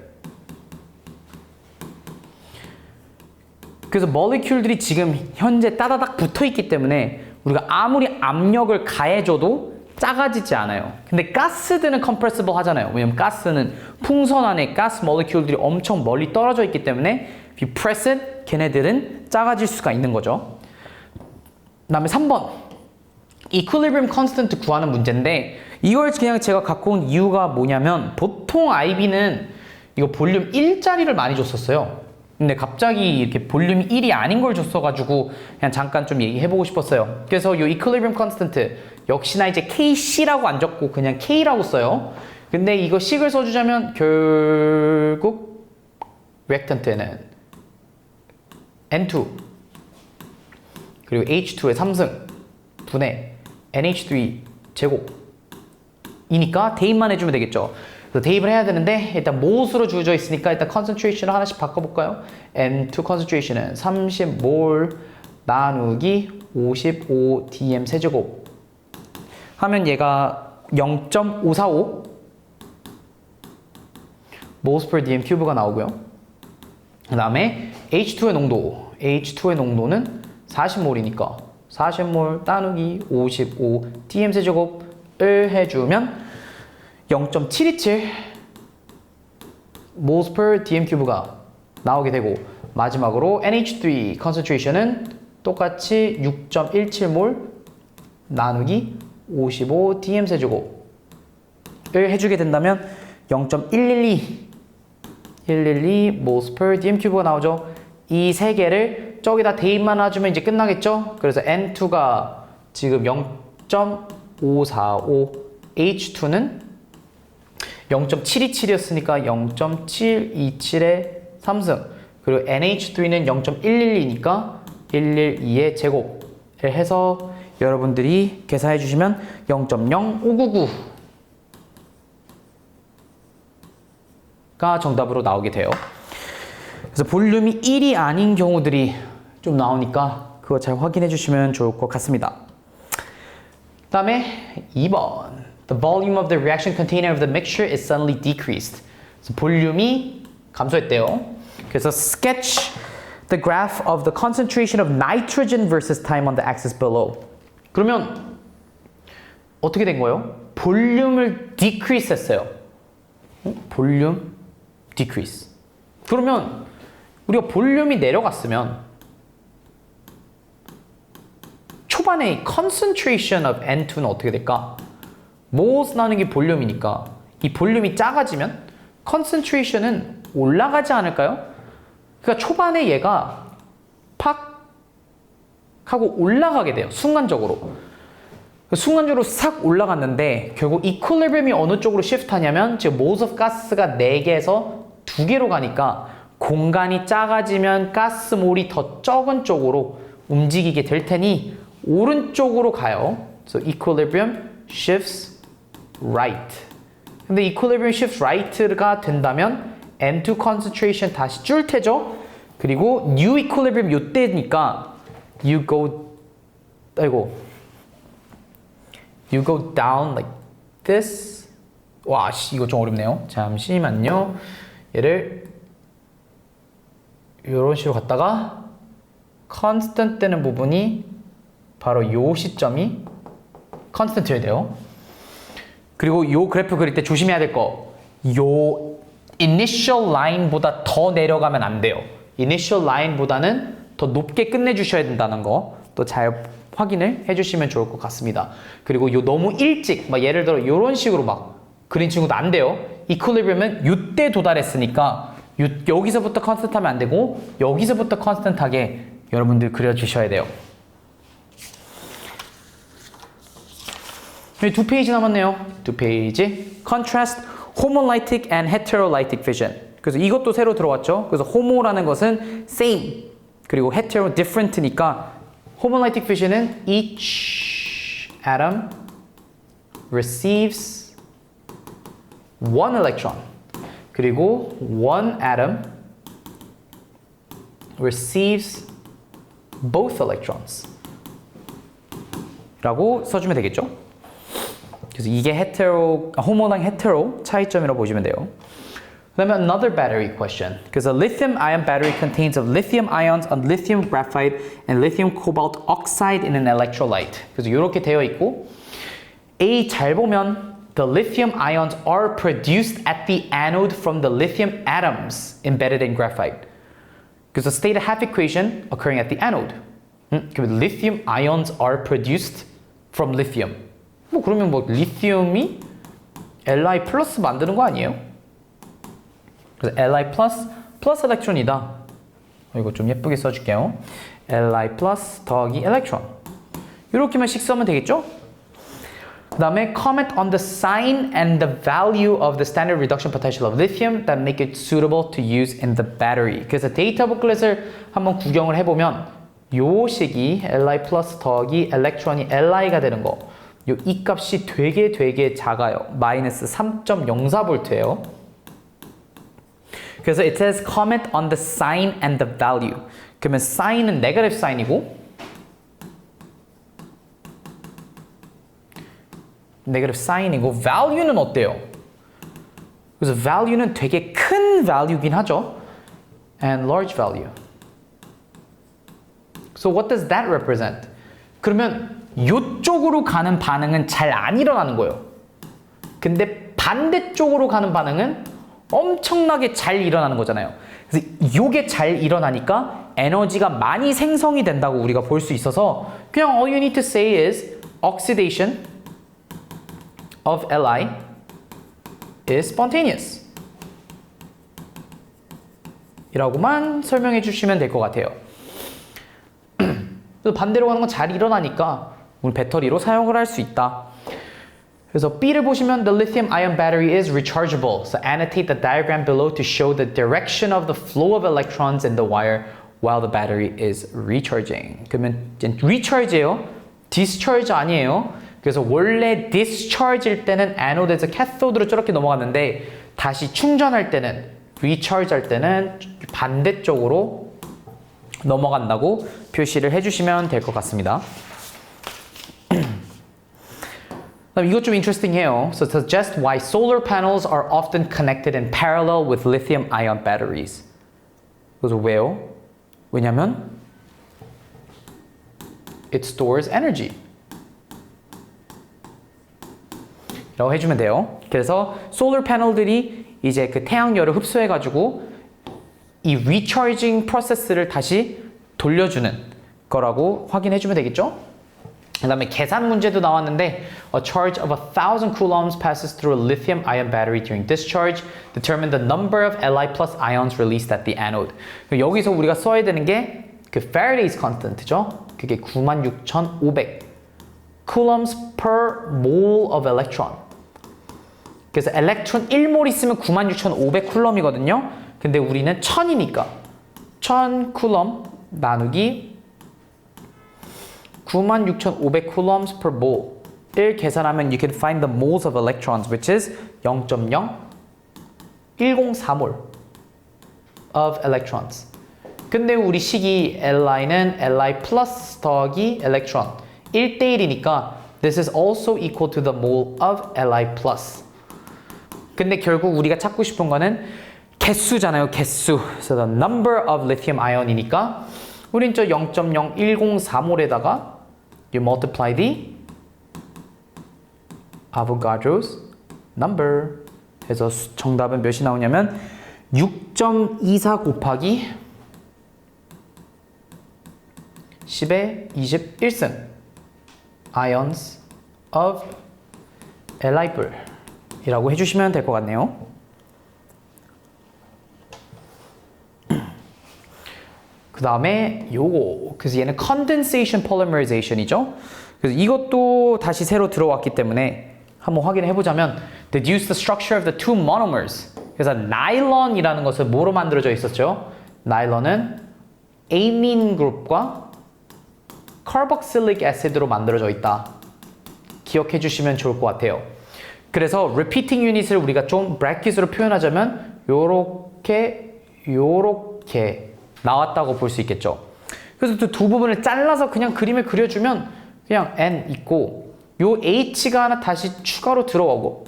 그래서 모레큘들이 지금 현재 따다닥 붙어 있기 때문에 우리가 아무리 압력을 가해줘도 작아지지 않아요. 근데 가스들은 compressible 하잖아요. 왜냐면 가스는 풍선 안에 가스 모레큘들이 엄청 멀리 떨어져 있기 때문에 if you press it, 걔네들은 작아질 수가 있는 거죠. 그 다음에 3번 equilibrium constant 구하는 문제인데, 이걸 그냥 제가 갖고 온 이유가 뭐냐면 보통 IB는 이거 볼륨 1짜리를 많이 줬었어요. 근데 갑자기 이렇게 볼륨 1이 아닌 걸 줬어가지고 그냥 잠깐 좀 얘기해보고 싶었어요. 그래서 이 equilibrium constant 역시나 이제 KC라고 안 적고 그냥 K라고 써요. 근데 이거 식을 써주자면 결국 reactant에는 N2 그리고 H2의 3승 분의 NH3 제곱 이니까 대입만 해주면 되겠죠. 그래서 대입을 해야 되는데 일단 몰수로 주어져 있으니까 일단 concentration을 하나씩 바꿔볼까요? N2 concentration은 30몰 나누기 55dm 세제곱 하면 얘가 0.545 moles per dm 큐브가 나오고요. 그 다음에 H2의 농도는 40몰이니까 40몰 나누기 55 dm 세제곱을 해주면 0.727 moles per dm 큐브가 나오게 되고 마지막으로 NH3 concentration은 똑같이 6.17몰 나누기 55 dm 세제곱을 해주게 된다면 0.112 moles per dm 큐브가 나오죠. 이 세 개를 저기다 대입만 놔주면 이제 끝나겠죠. 그래서 N2가 지금 0.545, H2는 0.727이었으니까 0.727의 3승, 그리고 NH3는 0.112니까 112의 제곱을 해서 여러분들이 계산해 주시면 0.0599가 정답으로 나오게 돼요. 그래서 볼륨이 1이 아닌 경우들이 좀 나오니까 그거 잘 확인해 주시면 좋을 것 같습니다. 그 다음에 2번. The volume of the reaction container of the mixture is suddenly decreased. 그래서 볼륨이 감소했대요. 그래서 sketch the graph of the concentration of nitrogen versus time on the axis below. 그러면 어떻게 된 거예요? 볼륨을 decrease 했어요. 볼륨 decrease. 그러면 우리가 볼륨이 내려갔으면 초반에 concentration of N2는 어떻게 될까? 몰스라는 게 볼륨이니까 이 볼륨이 작아지면 concentration은 올라가지 않을까요? 그러니까 초반에 얘가 팍 하고 올라가게 돼요. 순간적으로 싹 올라갔는데 결국 equilibrium이 어느 쪽으로 shift하냐면 지금 moles of gas가 4개에서 2개로 가니까 공간이 작아지면 가스몰이 더 적은 쪽으로 움직이게 될 테니 오른쪽으로 가요. So equilibrium shifts right. 근데 equilibrium shifts right가 된다면 N2 concentration 다시 줄 테죠. 그리고 new equilibrium 요때니까 you go down like this. 와, 이거 좀 어렵네요. 잠시만요. 얘를 이런 식으로 갔다가 constant 되는 부분이 바로 요 시점이 constant여야 돼요. 그리고 요 그래프 그릴 때 조심해야 될 거, 요 initial line보다 더 내려가면 안 돼요. initial line보다는 더 높게 끝내주셔야 된다는 거 또 잘 확인을 해주시면 좋을 것 같습니다. 그리고 요 너무 일찍 막 예를 들어 이런 식으로 막 그린 친구도 안 돼요. equilibrium은 요때 도달했으니까 여기서부터 컨스턴트 하면 안 되고 여기서부터 컨스턴트하게 여러분들 그려주셔야 돼요. 2페이지 남았네요. 2페이지. Contrast homolytic and heterolytic fission. 그래서 이것도 새로 들어왔죠. 그래서 homo라는 것은 same, 그리고 hetero different니까 homolytic fission은 each atom receives one electron. 그리고 one atom receives both electrons 라고 써주면 되겠죠. 그래서 이게 homo랑 hetero 차이점이라고 보시면 돼요. 그 다음에 another battery question. 그래서 lithium ion battery contains of lithium ions on lithium graphite and lithium cobalt oxide in an electrolyte. 그래서 이렇게 되어 있고 A 잘 보면 the lithium ions are produced at the anode from the lithium atoms embedded in graphite. 그래서 state a half equation occurring at the anode. 그러면 lithium ions are produced from lithium. 뭐 그러면 뭐 리튬이 Li 플러스 만드는 거 아니에요? 그래서 Li 플러스 일렉트론이다. 이거 좀 예쁘게 써줄게요. Li 플러스 더하기 일렉트론. 이렇게만 씩 쓰면 되겠죠? 그 다음에 comment on the sign and the value of the standard reduction potential of lithium that make it suitable to use in the battery. 그래서 데이터 북클렛을 한번 구경을 해보면 요 식이 Li 플러스 더하기 일렉트론이 Li가 되는 거, 이 값이 되게 작아요. 마이너스 3.04V예요. 그래서 it says comment on the sign and the value. 그러면 sign은 negative sign이고 negative sign이고 value는 어때요? 그래서 value는 되게 큰 value긴 하죠. and large value. So what does that represent? 그러면 이쪽으로 가는 반응은 잘 안 일어나는 거예요. 근데 반대쪽으로 가는 반응은 엄청나게 잘 일어나는 거잖아요. 그래서 요게 잘 일어나니까 에너지가 많이 생성이 된다고 우리가 볼 수 있어서 그냥 all you need to say is oxidation of Li is spontaneous 이라고만 설명해 주시면 될 것 같아요. 그래서 반대로 가는 건 잘 일어나니까 우리 배터리로 사용을 할 수 있다. 그래서 B를 보시면 the lithium ion battery is rechargeable. So annotate the diagram below to show the direction of the flow of electrons in the wire while the battery is recharging. 그러면 recharge예요. discharge 아니에요. 그래서 원래 discharge일 때는 anode에서 cathode로 저렇게 넘어갔는데 다시 충전할 때는 recharge 할 때는 반대쪽으로 넘어간다고 표시를 해주시면 될 것 같습니다. 이것 좀 interesting해요. So suggest why solar panels are often connected in parallel with lithium-ion batteries. 그래서 왜요? 왜냐면 it stores energy. 라고 해주면 돼요. 그래서 solar panel들이 이제 그 태양열을 흡수해가지고 이 recharging 프로세스를 다시 돌려주는 거라고 확인해주면 되겠죠? 그 다음에 계산 문제도 나왔는데 A charge of 1000 coulombs passes through a lithium-ion battery during discharge. Determine the number of Li plus ions released at the anode. 여기서 우리가 써야 되는 게 그 Faraday's constant죠? 그게 96,500 coulombs per mole of electron. 그래서 엘렉트론 1몰 있으면 96,500 쿨럼이거든요. 근데 우리는 1000이니까 1000 쿨럼 나누기 96,500 coulombs per mole 을 계산하면 you can find the moles of electrons which is 0.0104몰 of electrons. 근데 우리 식이 Li는 Li 플러스 더하기 electron 1대1이니까 this is also equal to the mole of Li plus. 근데 결국 우리가 찾고 싶은 거는 개수잖아요, 개수. So the number of lithium ion이니까 우린 저 0.0104몰에다가 you multiply the Avogadro's number 해서 정답은 몇이 나오냐면 6.24 곱하기 10의 21승 ions of Li 이라고 해주시면 될 것 같네요. 그 다음에 요거 그래서 얘는 condensation polymerization이죠. 그래서 이것도 다시 새로 들어왔기 때문에 한번 확인해 보자면 deduce the structure of the two monomers. 그래서 나일론이라는 것을 뭐로 만들어져 있었죠? 나일론은 amine 그룹과 carboxylic acid로 만들어져 있다. 기억해 주시면 좋을 것 같아요. 그래서 repeating unit을 우리가 좀 브래킷으로 표현하자면 요렇게 나왔다고 볼 수 있겠죠. 그래서 두 부분을 잘라서 그냥 그림을 그려주면 그냥 N 있고 요 H가 하나 다시 추가로 들어오고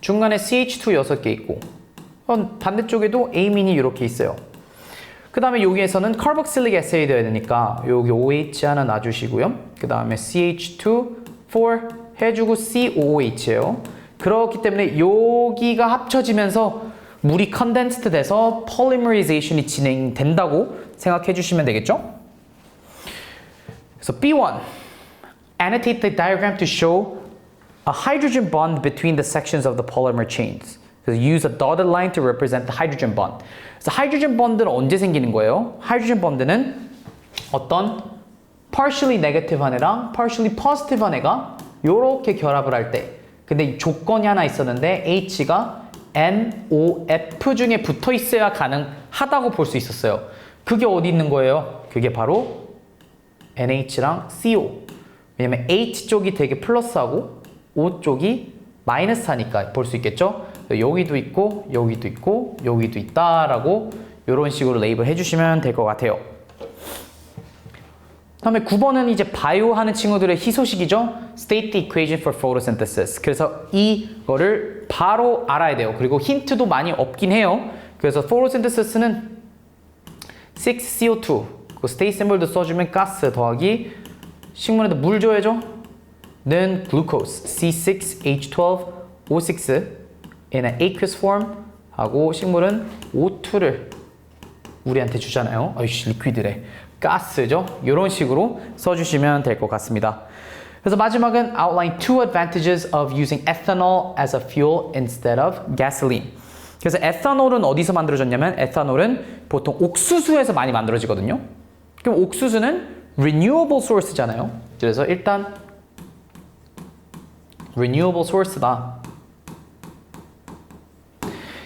중간에 CH2 6개 있고 반대쪽에도 amin이 이렇게 있어요. 그 다음에 여기에서는 carboxylic acid 되어야 되니까 여기 OH 하나 놔주시고요. 그 다음에 CH2, 4 해주고 COOH예요. 그렇기 때문에 여기가 합쳐지면서 물이 condensed 돼서 polymerization이 진행된다고 생각해 주시면 되겠죠? 그래서 B1 Annotate the diagram to show a hydrogen bond between the sections of the polymer chains. 그래서 use a dotted line to represent the hydrogen bond. 그래서 하이드로젠 본드는 언제 생기는 거예요? 하이드로젠 본드는 어떤 partially negative 한 애랑 partially positive 한 애가 요렇게 결합을 할 때 근데 조건이 하나 있었는데 H가 NOF 중에 붙어 있어야 가능하다고 볼 수 있었어요. 그게 어디 있는 거예요? 그게 바로 NH랑 CO. 왜냐면 H 쪽이 되게 플러스하고 O 쪽이 마이너스 하니까 볼 수 있겠죠? 여기도 있고 여기도 있고 여기도 있다라고 이런 식으로 레이블 해주시면 될 것 같아요. 다음에 9번은 이제 바이오 하는 친구들의 희소식이죠. State the equation for photosynthesis. 그래서 이거를 바로 알아야 돼요. 그리고 힌트도 많이 없긴 해요. 그래서 photosynthesis는 6CO2 그 state symbol도 써주면 가스 더하기 식물에다 물 줘야죠. 는 glucose C6H12O6 in an aqueous form 하고 식물은 O2를 우리한테 주잖아요. 아이씨, 리퀴드래. 가스죠. 이런 식으로 써주시면 될 것 같습니다. 그래서 마지막은 outline two advantages of using ethanol as a fuel instead of gasoline. 그래서 에탄올은 어디서 만들어졌냐면 에탄올은 보통 옥수수에서 많이 만들어지거든요. 그럼 옥수수는 renewable source잖아요. 그래서 일단 renewable source다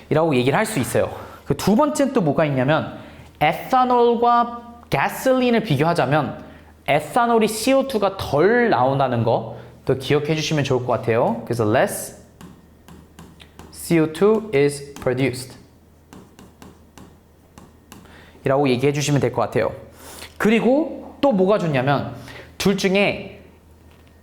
이라고 얘기를 할 수 있어요. 그 두 번째는 또 뭐가 있냐면 에탄올과 가솔린을 비교하자면 에탄올이 CO2가 덜 나온다는 거 또 기억해 주시면 좋을 것 같아요. 그래서 less CO2 is produced 이라고 얘기해 주시면 될 것 같아요. 그리고 또 뭐가 좋냐면 둘 중에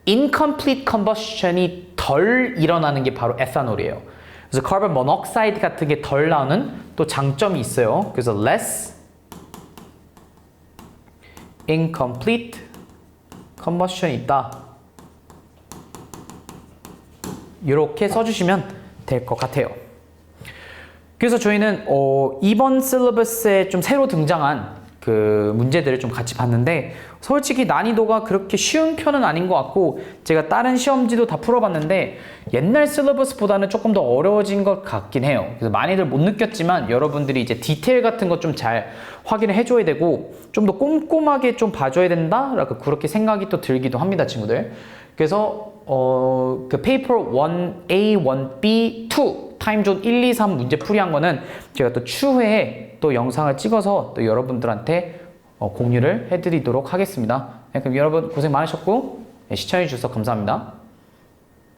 incomplete combustion이 덜 일어나는 게 바로 에탄올이에요. 그래서 카본 모노크사이드 같은 게 덜 나오는 또 장점이 있어요. 그래서 less incomplete combustion이 있다. 이렇게 써주시면 될 것 같아요. 그래서 저희는 이번 실러버스에 좀 새로 등장한 그 문제들을 좀 같이 봤는데 솔직히 난이도가 그렇게 쉬운 편은 아닌 것 같고 제가 다른 시험지도 다 풀어봤는데 옛날 실러버스보다는 조금 더 어려워진 것 같긴 해요. 그래서 많이들 못 느꼈지만 여러분들이 이제 디테일 같은 것 좀 잘 확인을 해줘야 되고 좀 더 꼼꼼하게 좀 봐줘야 된다 라고 그렇게 생각이 또 들기도 합니다, 친구들. 그래서 그 페이퍼 1A, 1B, 2 타임존 1, 2, 3 문제 풀이한 거는 제가 또 추후에 또 영상을 찍어서 또 여러분들한테 공유를 해드리도록 하겠습니다. 그럼 여러분 고생 많으셨고 시청해 주셔서 감사합니다.